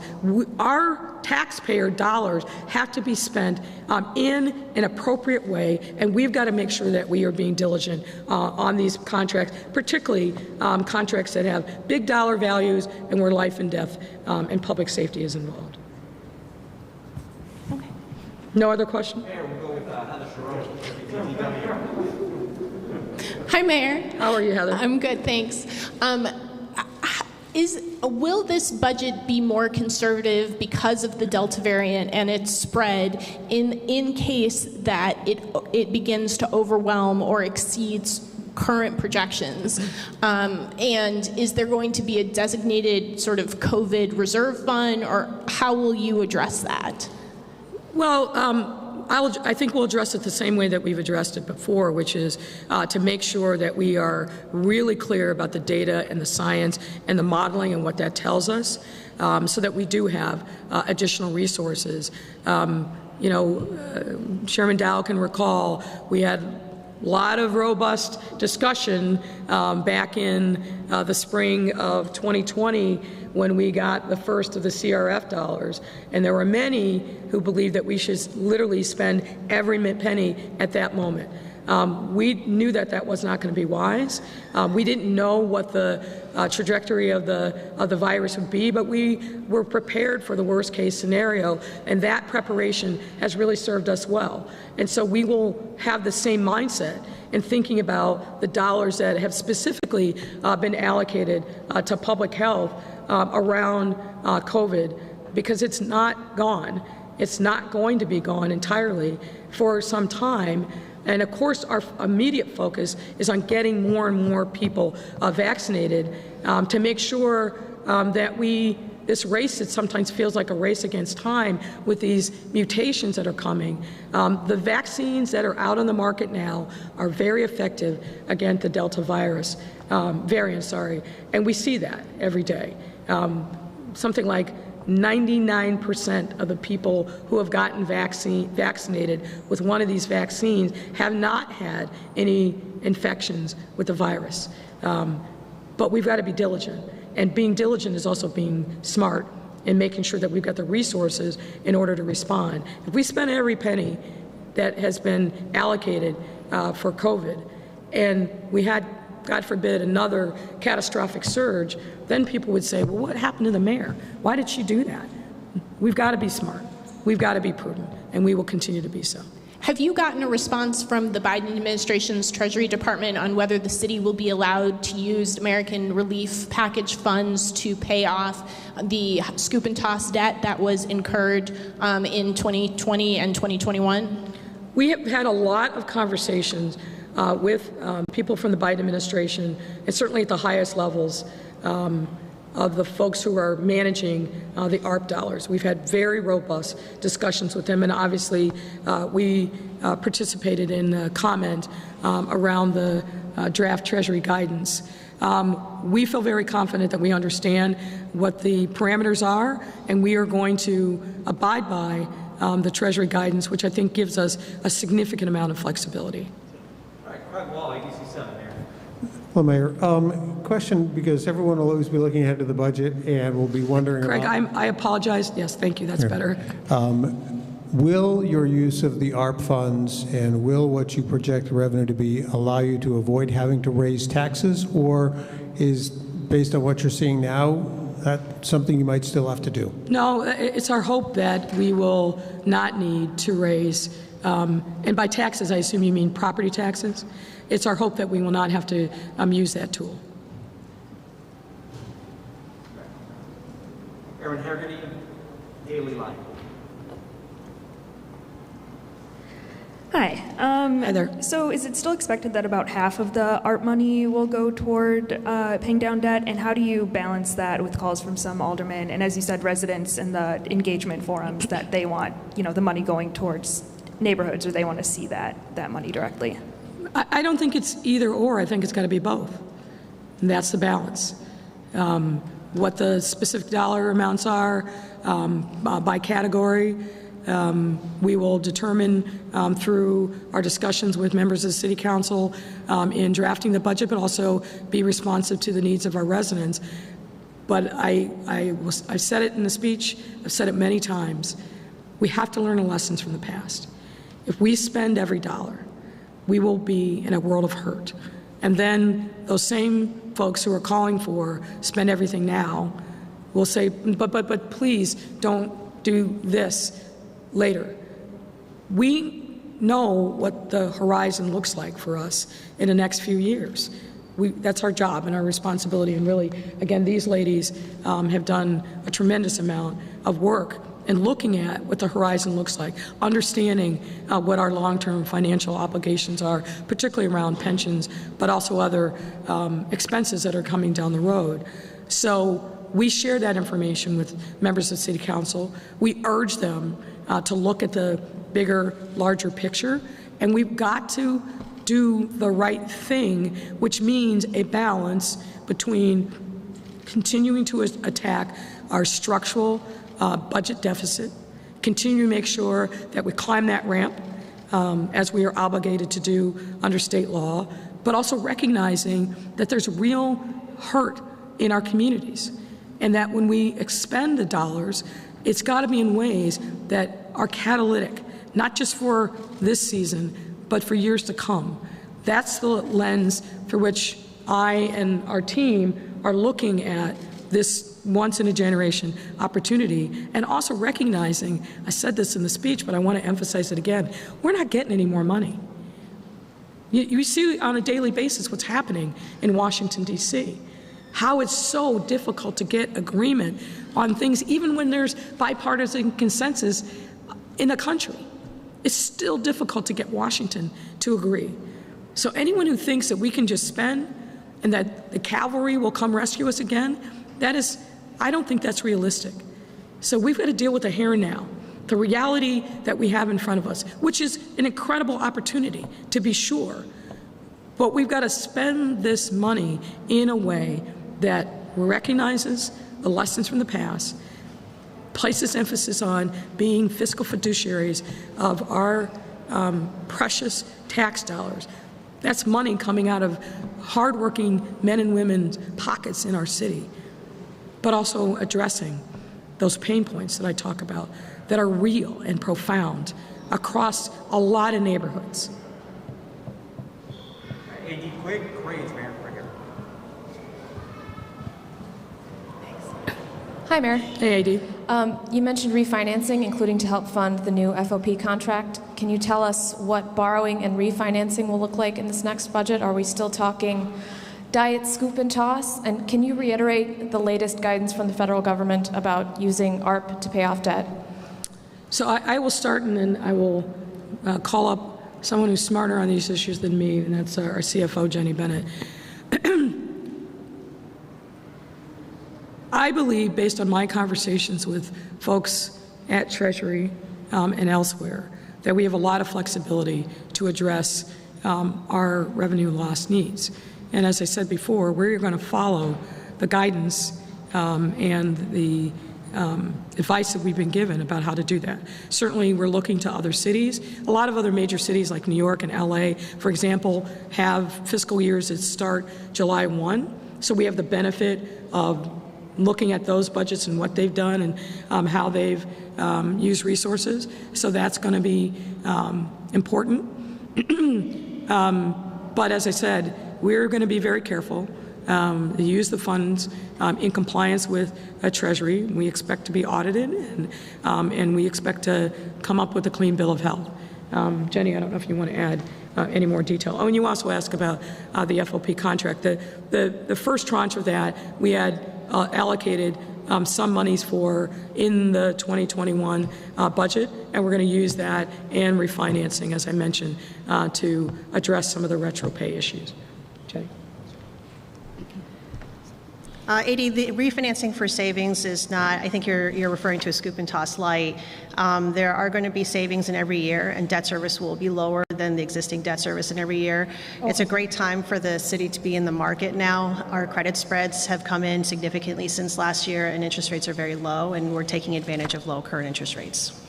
Our taxpayer dollars have to be spent in an appropriate way, and we've got to make sure that we are being diligent on these contracts, particularly contracts that have big dollar values and where life and death and public safety is involved. Okay. No other question? Hi, Mayor. How are you, Heather? I'm good, thanks. Will this budget be more conservative because of the Delta variant and its spread in case that it begins to overwhelm or exceeds current projections? And is there going to be a designated sort of COVID reserve fund, or how will you address that? Well, I think we'll address it the same way that we've addressed it before, which is to make sure that we are really clear about the data and the science and the modeling and what that tells us, so that we do have additional resources. Chairman Dow can recall we had a lot of robust discussion back in the spring of 2020 when we got the first of the CRF dollars. And there were many who believed that we should literally spend every penny at that moment. We knew that that was not going to be wise. We didn't know what the trajectory of the virus would be, but we were prepared for the worst case scenario, and that preparation has really served us well. And so we will have the same mindset in thinking about the dollars that have specifically been allocated to public health around COVID, because it's not gone. It's not going to be gone entirely for some time. And of course, our immediate focus is on getting more and more people vaccinated to make sure that this race that sometimes feels like a race against time with these mutations that are coming. The vaccines that are out on the market now are very effective against the Delta virus variant, and we see that every day. Something like 99% of the people who have gotten vaccinated with one of these vaccines have not had any infections with the virus. But we've got to be diligent. And being diligent is also being smart and making sure that we've got the resources in order to respond. If we spend every penny that has been allocated for COVID, and we had, God forbid, another catastrophic surge, then people would say, well, what happened to the mayor? Why did she do that? We've got to be smart. We've got to be prudent, and we will continue to be so. Have you gotten a response from the Biden administration's Treasury Department on whether the city will be allowed to use American Relief Package funds to pay off the scoop and toss debt that was incurred in 2020 and 2021? We have had a lot of conversations with people from the Biden administration, and certainly at the highest levels of the folks who are managing the ARP dollars. We've had very robust discussions with them, and obviously we participated in comment around the draft Treasury guidance. We feel very confident that we understand what the parameters are, and we are going to abide by the Treasury guidance, which I think gives us a significant amount of flexibility. All right, Craig Wall, ABC 7 here. Well, Mayor, question, because everyone will always be looking ahead to the budget and will be wondering Craig, about... I apologize. Yes, thank you. That's better. Will your use of the ARP funds and will what you project the revenue to be allow you to avoid having to raise taxes, or is, based on what you're seeing now, that something you might still have to do? No, it's our hope that we will not need to raise, and by taxes, I assume you mean property taxes. It's our hope that we will not have to use that tool. Aaron Haggerty, Daily Life. Hi. Hi there. So is it still expected that about half of the ARP money will go toward paying down debt? And how do you balance that with calls from some aldermen and, as you said, residents in the engagement forums that they want, the money going towards neighborhoods, or they want to see that money directly? I don't think it's either or. I think it's got to be both. And that's the balance. What the specific dollar amounts are by category, we will determine through our discussions with members of the City Council in drafting the budget, but also be responsive to the needs of our residents. But I've said it in the speech, I've said it many times, we have to learn the lessons from the past. If we spend every dollar, we will be in a world of hurt. And then those same folks who are calling for spend everything now will say, but please don't do this later. We know what the horizon looks like for us in the next few years. That's our job and our responsibility. And really, again, these ladies have done a tremendous amount of work in looking at what the horizon looks like, understanding what our long-term financial obligations are, particularly around pensions, but also other expenses that are coming down the road. So we share that information with members of City Council. We urge them to look at the bigger, larger picture. And we've got to do the right thing, which means a balance between continuing to attack our structural budget deficit, continue to make sure that we climb that ramp as we are obligated to do under state law, but also recognizing that there's real hurt in our communities, and that when we expend the dollars, it's got to be in ways that are catalytic, not just for this season, but for years to come. That's the lens through which I and our team are looking at this once-in-a-generation opportunity, and also recognizing, I said this in the speech, but I want to emphasize it again, we're not getting any more money. You see on a daily basis what's happening in Washington, D.C., how it's so difficult to get agreement on things, even when there's bipartisan consensus in the country. It's still difficult to get Washington to agree. So anyone who thinks that we can just spend and that the cavalry will come rescue us again, I don't think that's realistic. So we've got to deal with the here and now, the reality that we have in front of us, which is an incredible opportunity, to be sure. But we've got to spend this money in a way that recognizes the lessons from the past, places emphasis on being fiscal fiduciaries of our precious tax dollars. That's money coming out of hardworking men and women's pockets in our city, but also addressing those pain points that I talk about that are real and profound across a lot of neighborhoods. AD, quick grades, Mayor, right here. Hi, Mayor. Hey, AD. You mentioned refinancing, including to help fund the new FOP contract. Can you tell us what borrowing and refinancing will look like in this next budget? Are we still talking diet scoop and toss? And can you reiterate the latest guidance from the federal government about using ARP to pay off debt? So I will start, and then I will call up someone who's smarter on these issues than me, and that's our CFO, Jennie Bennett. I believe, based on my conversations with folks at Treasury and elsewhere, that we have a lot of flexibility to address our revenue loss needs. And as I said before, we're going to follow the guidance and the advice that we've been given about how to do that. Certainly, we're looking to other cities. A lot of other major cities like New York and LA, for example, have fiscal years that start July 1. So we have the benefit of looking at those budgets and what they've done and how they've used resources. So that's going to be important. But as I said, we're going to be very careful to use the funds in compliance with Treasury. We expect to be audited, and we expect to come up with a clean bill of health. Jennie, I don't know if you want to add any more detail. Oh, and you also asked about the FOP contract. The first tranche of that, we had allocated some monies for in the 2021 budget, and we're going to use that and refinancing, as I mentioned, to address some of the retro pay issues. Jennie. AD, the refinancing for savings is not, I think you're referring to a scoop and toss light. There are going to be savings in every year, and debt service will be lower than the existing debt service in every year. It's a great time for the city to be in the market now. Our credit spreads have come in significantly since last year, and interest rates are very low, and we're taking advantage of low current interest rates.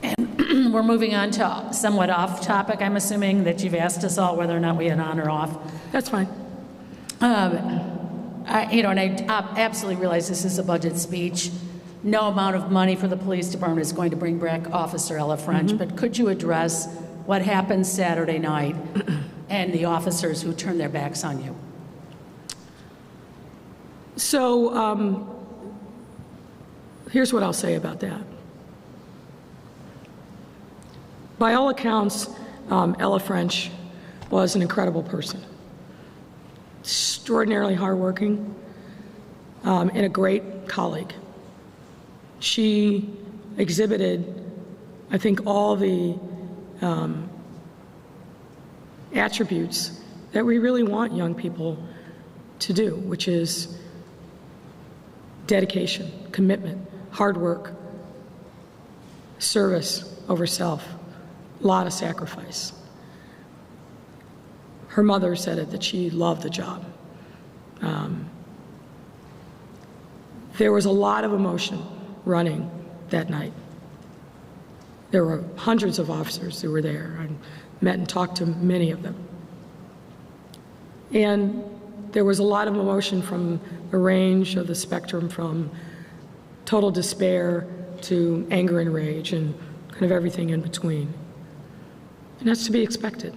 And we're moving on to somewhat off topic. I'm assuming that you've asked us all whether or not we had on or off. That's fine. And I absolutely realize this is a budget speech. No amount of money for the police department is going to bring back Officer Ella French, but could you address what happened Saturday night and the officers who turned their backs on you? So here's what I'll say about that. By all accounts, Ella French was an incredible person, extraordinarily hardworking, and a great colleague. She exhibited, I think, all the attributes that we really want young people to do, which is dedication, commitment, hard work, service over self, a lot of sacrifice. Her mother said it, that she loved the job. There was a lot of emotion running that night. There were hundreds of officers who were there. I met and talked to many of them. And there was a lot of emotion from a range of the spectrum, from total despair to anger and rage and kind of everything in between. And that's to be expected.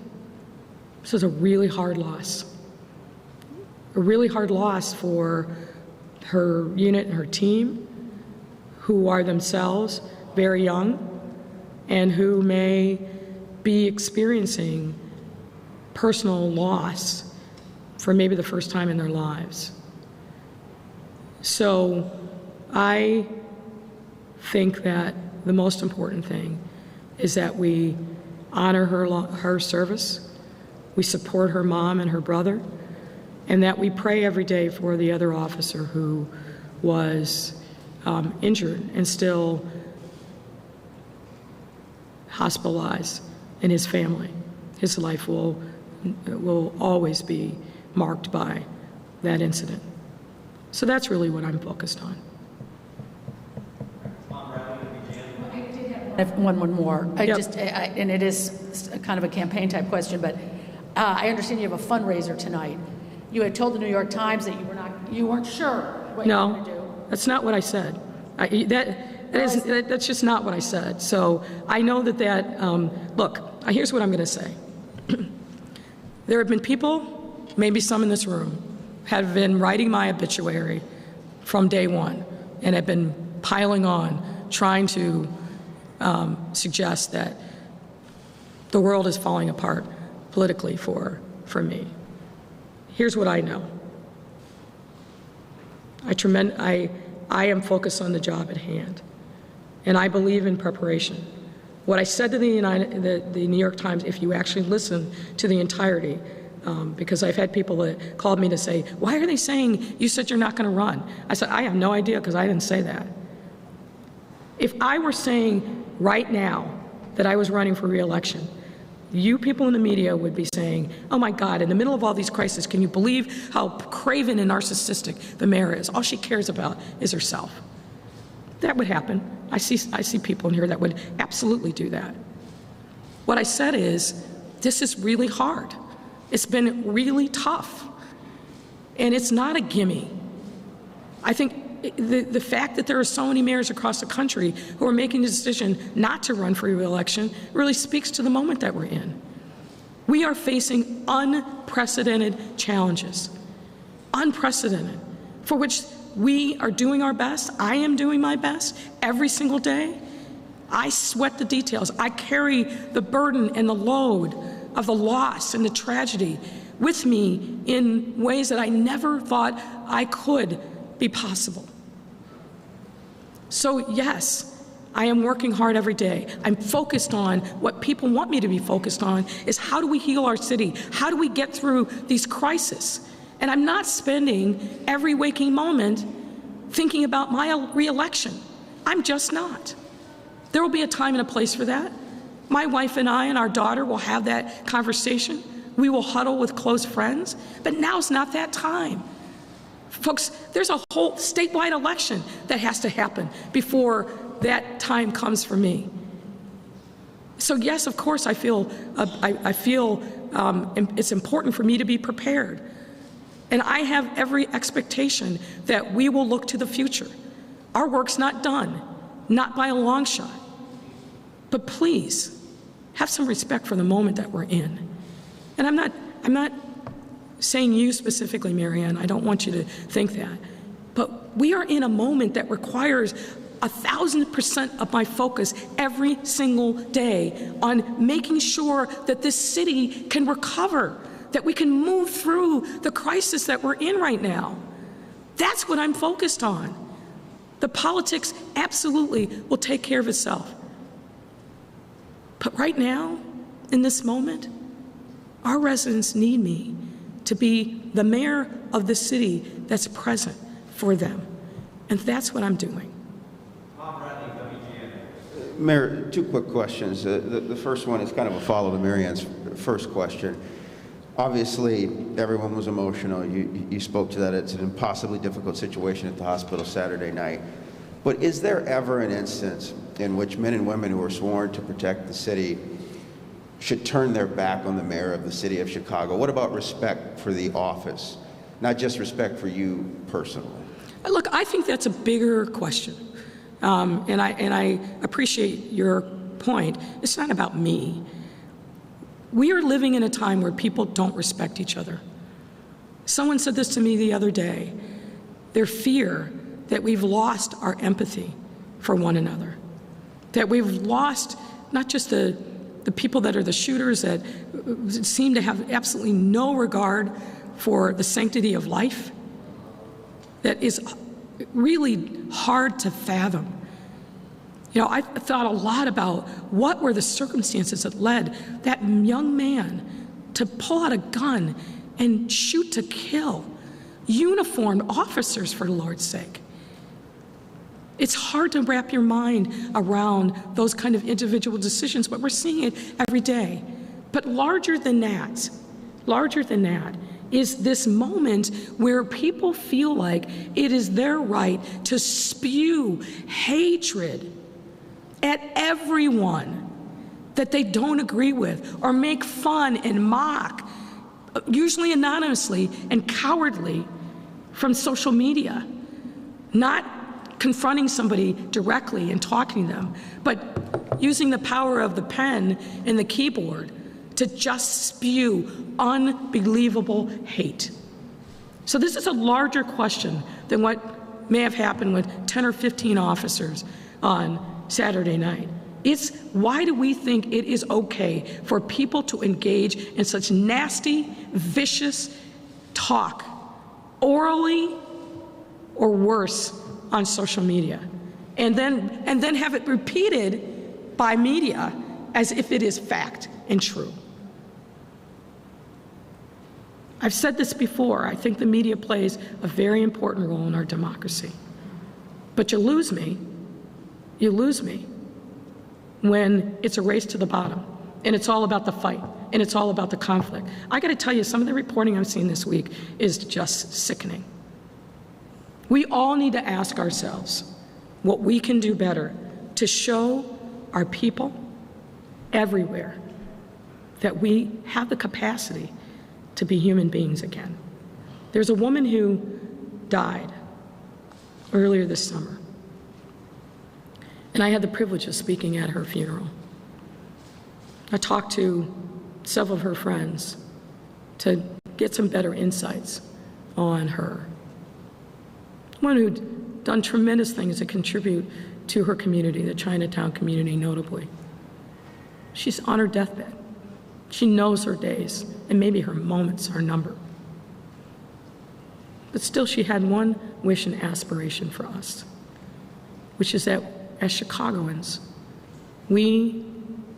This is a really hard loss. A really hard loss for her unit and her team, who are themselves very young and who may be experiencing personal loss for maybe the first time in their lives. So I think that the most important thing is that we honor her service, we support her mom and her brother, and that we pray every day for the other officer who was injured and still hospitalized, and his family. His life will always be marked by that incident. So that's really what I'm focused on. I have one more. Yep. And it is kind of a campaign type question, but I understand you have a fundraiser tonight. You had told the New York Times that you weren't sure what you were going to do. No, that's not what I said. That's just not what I said. So I know look, here's what I'm going to say. There have been people, maybe some in this room, have been writing my obituary from day one and have been piling on, trying to suggest that the world is falling apart politically for me. Here's what I know. I am focused on the job at hand, and I believe in preparation. What I said to the New York Times, if you actually listen to the entirety, because I've had people that called me to say, why are they saying you said you're not going to run? I said, I have no idea, because I didn't say that. If I were saying right now that I was running for re-election, you people in the media would be saying, oh my God, in the middle of all these crises, can you believe how craven and narcissistic the mayor is? All she cares about is herself. That would happen. I see people in here that would absolutely do that. What I said is, this is really hard. It's been really tough. And it's not a gimme. I think the fact that there are so many mayors across the country who are making the decision not to run for re-election really speaks to the moment that we're in. We are facing unprecedented challenges, unprecedented, for which we are doing our best. I am doing my best every single day. I sweat the details. I carry the burden and the load of the loss and the tragedy with me in ways that I never thought I could be possible. So yes, I am working hard every day. I'm focused on what people want me to be focused on, is how do we heal our city? How do we get through these crises? And I'm not spending every waking moment thinking about my re-election. I'm just not. There will be a time and a place for that. My wife and I and our daughter will have that conversation. We will huddle with close friends, but now's not that time. Folks, there's a whole statewide election that has to happen before that time comes for me. So yes, of course, I feel it's important for me to be prepared. And I have every expectation that we will look to the future. Our work's not done, not by a long shot. But please, have some respect for the moment that we're in. And I'm not saying you specifically, Marianne, I don't want you to think that. But we are in a moment that requires 1,000% of my focus every single day on making sure that this city can recover, that we can move through the crisis that we're in right now. That's what I'm focused on. The politics absolutely will take care of itself. But right now, in this moment, our residents need me to be the mayor of the city that's present for them. And that's what I'm doing. Mayor, two quick questions. The first one is kind of a follow to Mary Ann's first question. Obviously, everyone was emotional. You spoke to that. It's an impossibly difficult situation at the hospital Saturday night. But is there ever an instance in which men and women who are sworn to protect the city should turn their back on the mayor of the city of Chicago? What about respect for the office? Not just respect for you personally. Look, I think that's a bigger question. And I appreciate your point. It's not about me. We are living in a time where people don't respect each other. Someone said this to me the other day. Their fear that we've lost our empathy for one another, that we've lost not just the people that are the shooters that seem to have absolutely no regard for the sanctity of life, that is really hard to fathom. You know, I thought a lot about what were the circumstances that led that young man to pull out a gun and shoot to kill uniformed officers, for the Lord's sake. It's hard to wrap your mind around those kind of individual decisions, but we're seeing it every day. But larger than that is this moment where people feel like it is their right to spew hatred at everyone that they don't agree with, or make fun and mock, usually anonymously and cowardly, from social media. Not confronting somebody directly and talking to them, but using the power of the pen and the keyboard to just spew unbelievable hate. So this is a larger question than what may have happened with 10 or 15 officers on Saturday night. It's why do we think it is okay for people to engage in such nasty, vicious talk, orally or worse, on social media, and then have it repeated by media as if it is fact and true. I've said this before, I think the media plays a very important role in our democracy. But you lose me when it's a race to the bottom, and it's all about the fight, and it's all about the conflict. I gotta tell you, some of the reporting I've seen this week is just sickening. We all need to ask ourselves what we can do better to show our people everywhere that we have the capacity to be human beings again. There's a woman who died earlier this summer, and I had the privilege of speaking at her funeral. I talked to several of her friends to get some better insights on her. One who'd done tremendous things to contribute to her community, the Chinatown community notably. She's on her deathbed. She knows her days, and maybe her moments are numbered. But still, she had one wish and aspiration for us, which is that as Chicagoans, we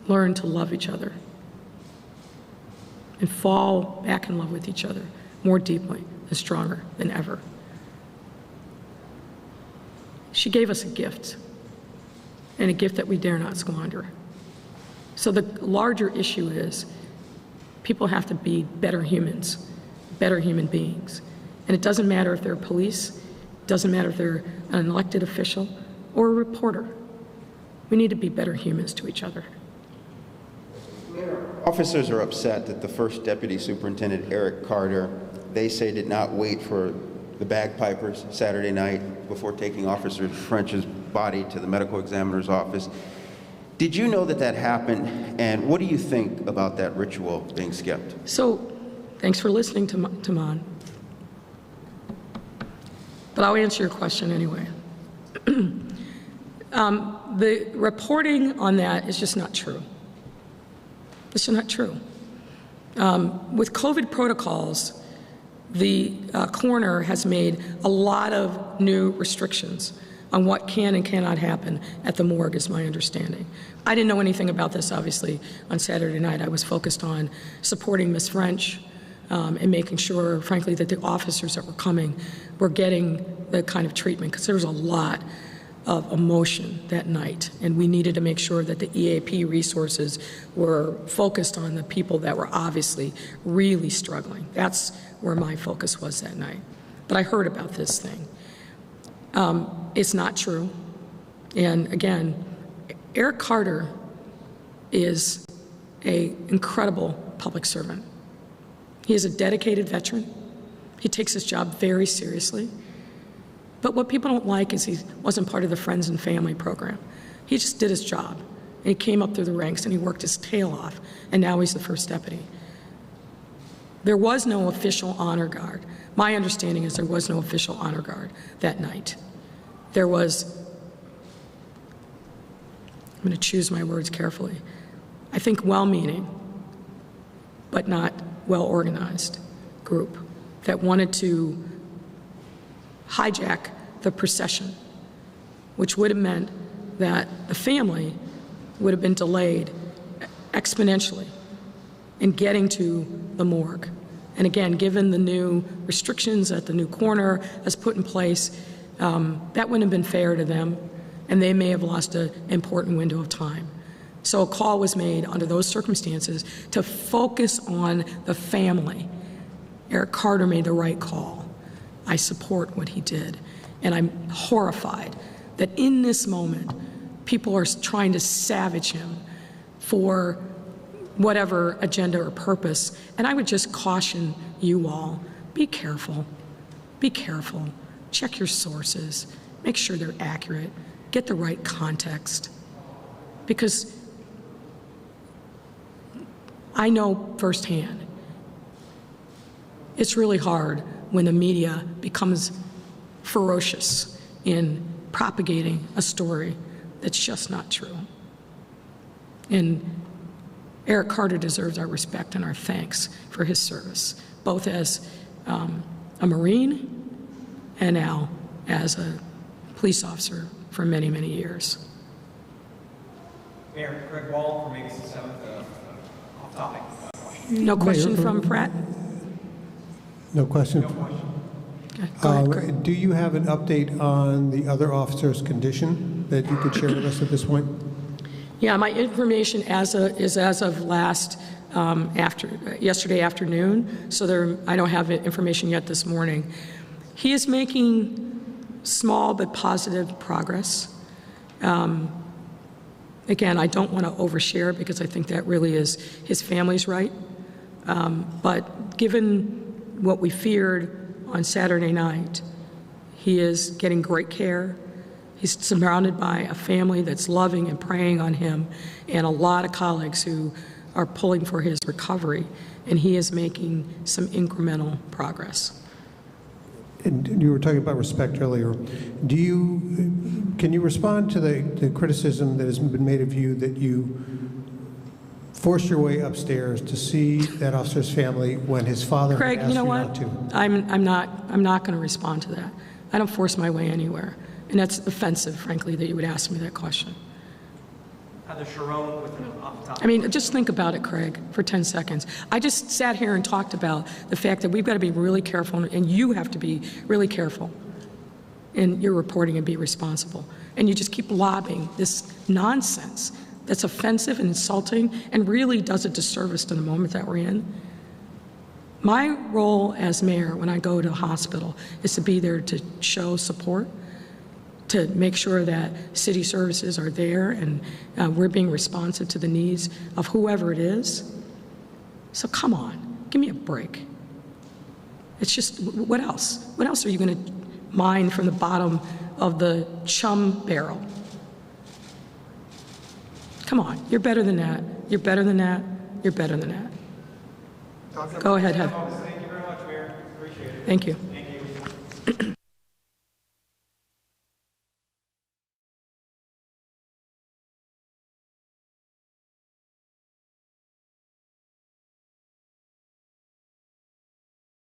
learn to love each other and fall back in love with each other more deeply and stronger than ever. She gave us a gift, and a gift that we dare not squander. So the larger issue is people have to be better humans, better human beings. And it doesn't matter if they're police, it doesn't matter if they're an elected official or a reporter. We need to be better humans to each other. Officers are upset that the first Deputy Superintendent, Eric Carter, they say did not wait for the bagpipers Saturday night before taking Officer French's body to the medical examiner's office. Did you know that that happened, and what do you think about that ritual being skipped? So, thanks for listening, Taman. But I'll answer your question anyway. The reporting on that is just not true. It's just not true. With COVID protocols, the coroner has made a lot of new restrictions on what can and cannot happen at the morgue, is my understanding. I didn't know anything about this, obviously, on Saturday night. I was focused on supporting Ms. French and making sure, frankly, that the officers that were coming were getting the kind of treatment, because there was a lot of emotion that night, and we needed to make sure that the EAP resources were focused on the people that were obviously really struggling. That's where my focus was that night. But I heard about this thing. It's not true. And again, Eric Carter is an incredible public servant. He is a dedicated veteran. He takes his job very seriously. But what people don't like is he wasn't part of the Friends and Family program. He just did his job. And he came up through the ranks and he worked his tail off. And now he's the first deputy. There was no official honor guard. My understanding is there was no official honor guard that night. There was, I'm going to choose my words carefully, I think well-meaning, but not well-organized group that wanted to hijack the procession, which would have meant that the family would have been delayed exponentially in getting to the morgue. And again, given the new restrictions that the new coroner has put in place, that wouldn't have been fair to them, and they may have lost an important window of time. So a call was made under those circumstances to focus on the family. Eric Carter made the right call. I support what he did, and I'm horrified that in this moment, people are trying to savage him for whatever agenda or purpose. And I would just caution you all, be careful. Be careful. Check your sources. Make sure they're accurate. Get the right context. Because I know firsthand, it's really hard when the media becomes ferocious in propagating a story that's just not true. And Eric Carter deserves our respect and our thanks for his service, both as a Marine and now as a police officer for many, many years. Mayor, Craig Wall from August 7th, off topic. No question from Pratt? No question? No question. Okay, go ahead, Craig. Do you have an update on the other officer's condition that you could share with us at this point? Yeah, my information is as of yesterday afternoon, so I don't have information yet this morning. He is making small but positive progress. Again, I don't want to overshare because I think that really is his family's right. But given what we feared on Saturday night, he is getting great care. He's surrounded by a family that's loving and praying on him, and a lot of colleagues who are pulling for his recovery, and he is making some incremental progress. And you were talking about respect earlier. Can you respond to the criticism that has been made of you that you forced your way upstairs to see that officer's family when his father Craig, asked you know not what? to? I'm not going to respond to that. I don't force my way anywhere. And that's offensive, frankly, that you would ask me that question. Heather Sharon with an off topic. I mean, just think about it, Craig, for 10 seconds. I just sat here and talked about the fact that we've got to be really careful, and you have to be really careful in your reporting and be responsible. And you just keep lobbing this nonsense that's offensive and insulting and really does a disservice to the moment that we're in. My role as mayor when I go to a hospital is to be there to show support, to make sure that city services are there and we're being responsive to the needs of whoever it is. So come on, give me a break. It's just, what else? What else are you going to mine from the bottom of the chum barrel? Come on, you're better than that. You're better than that. You're better than that. Go ahead, Heather. Thank you very much, Mayor. Appreciate it. Thank you. Thank you.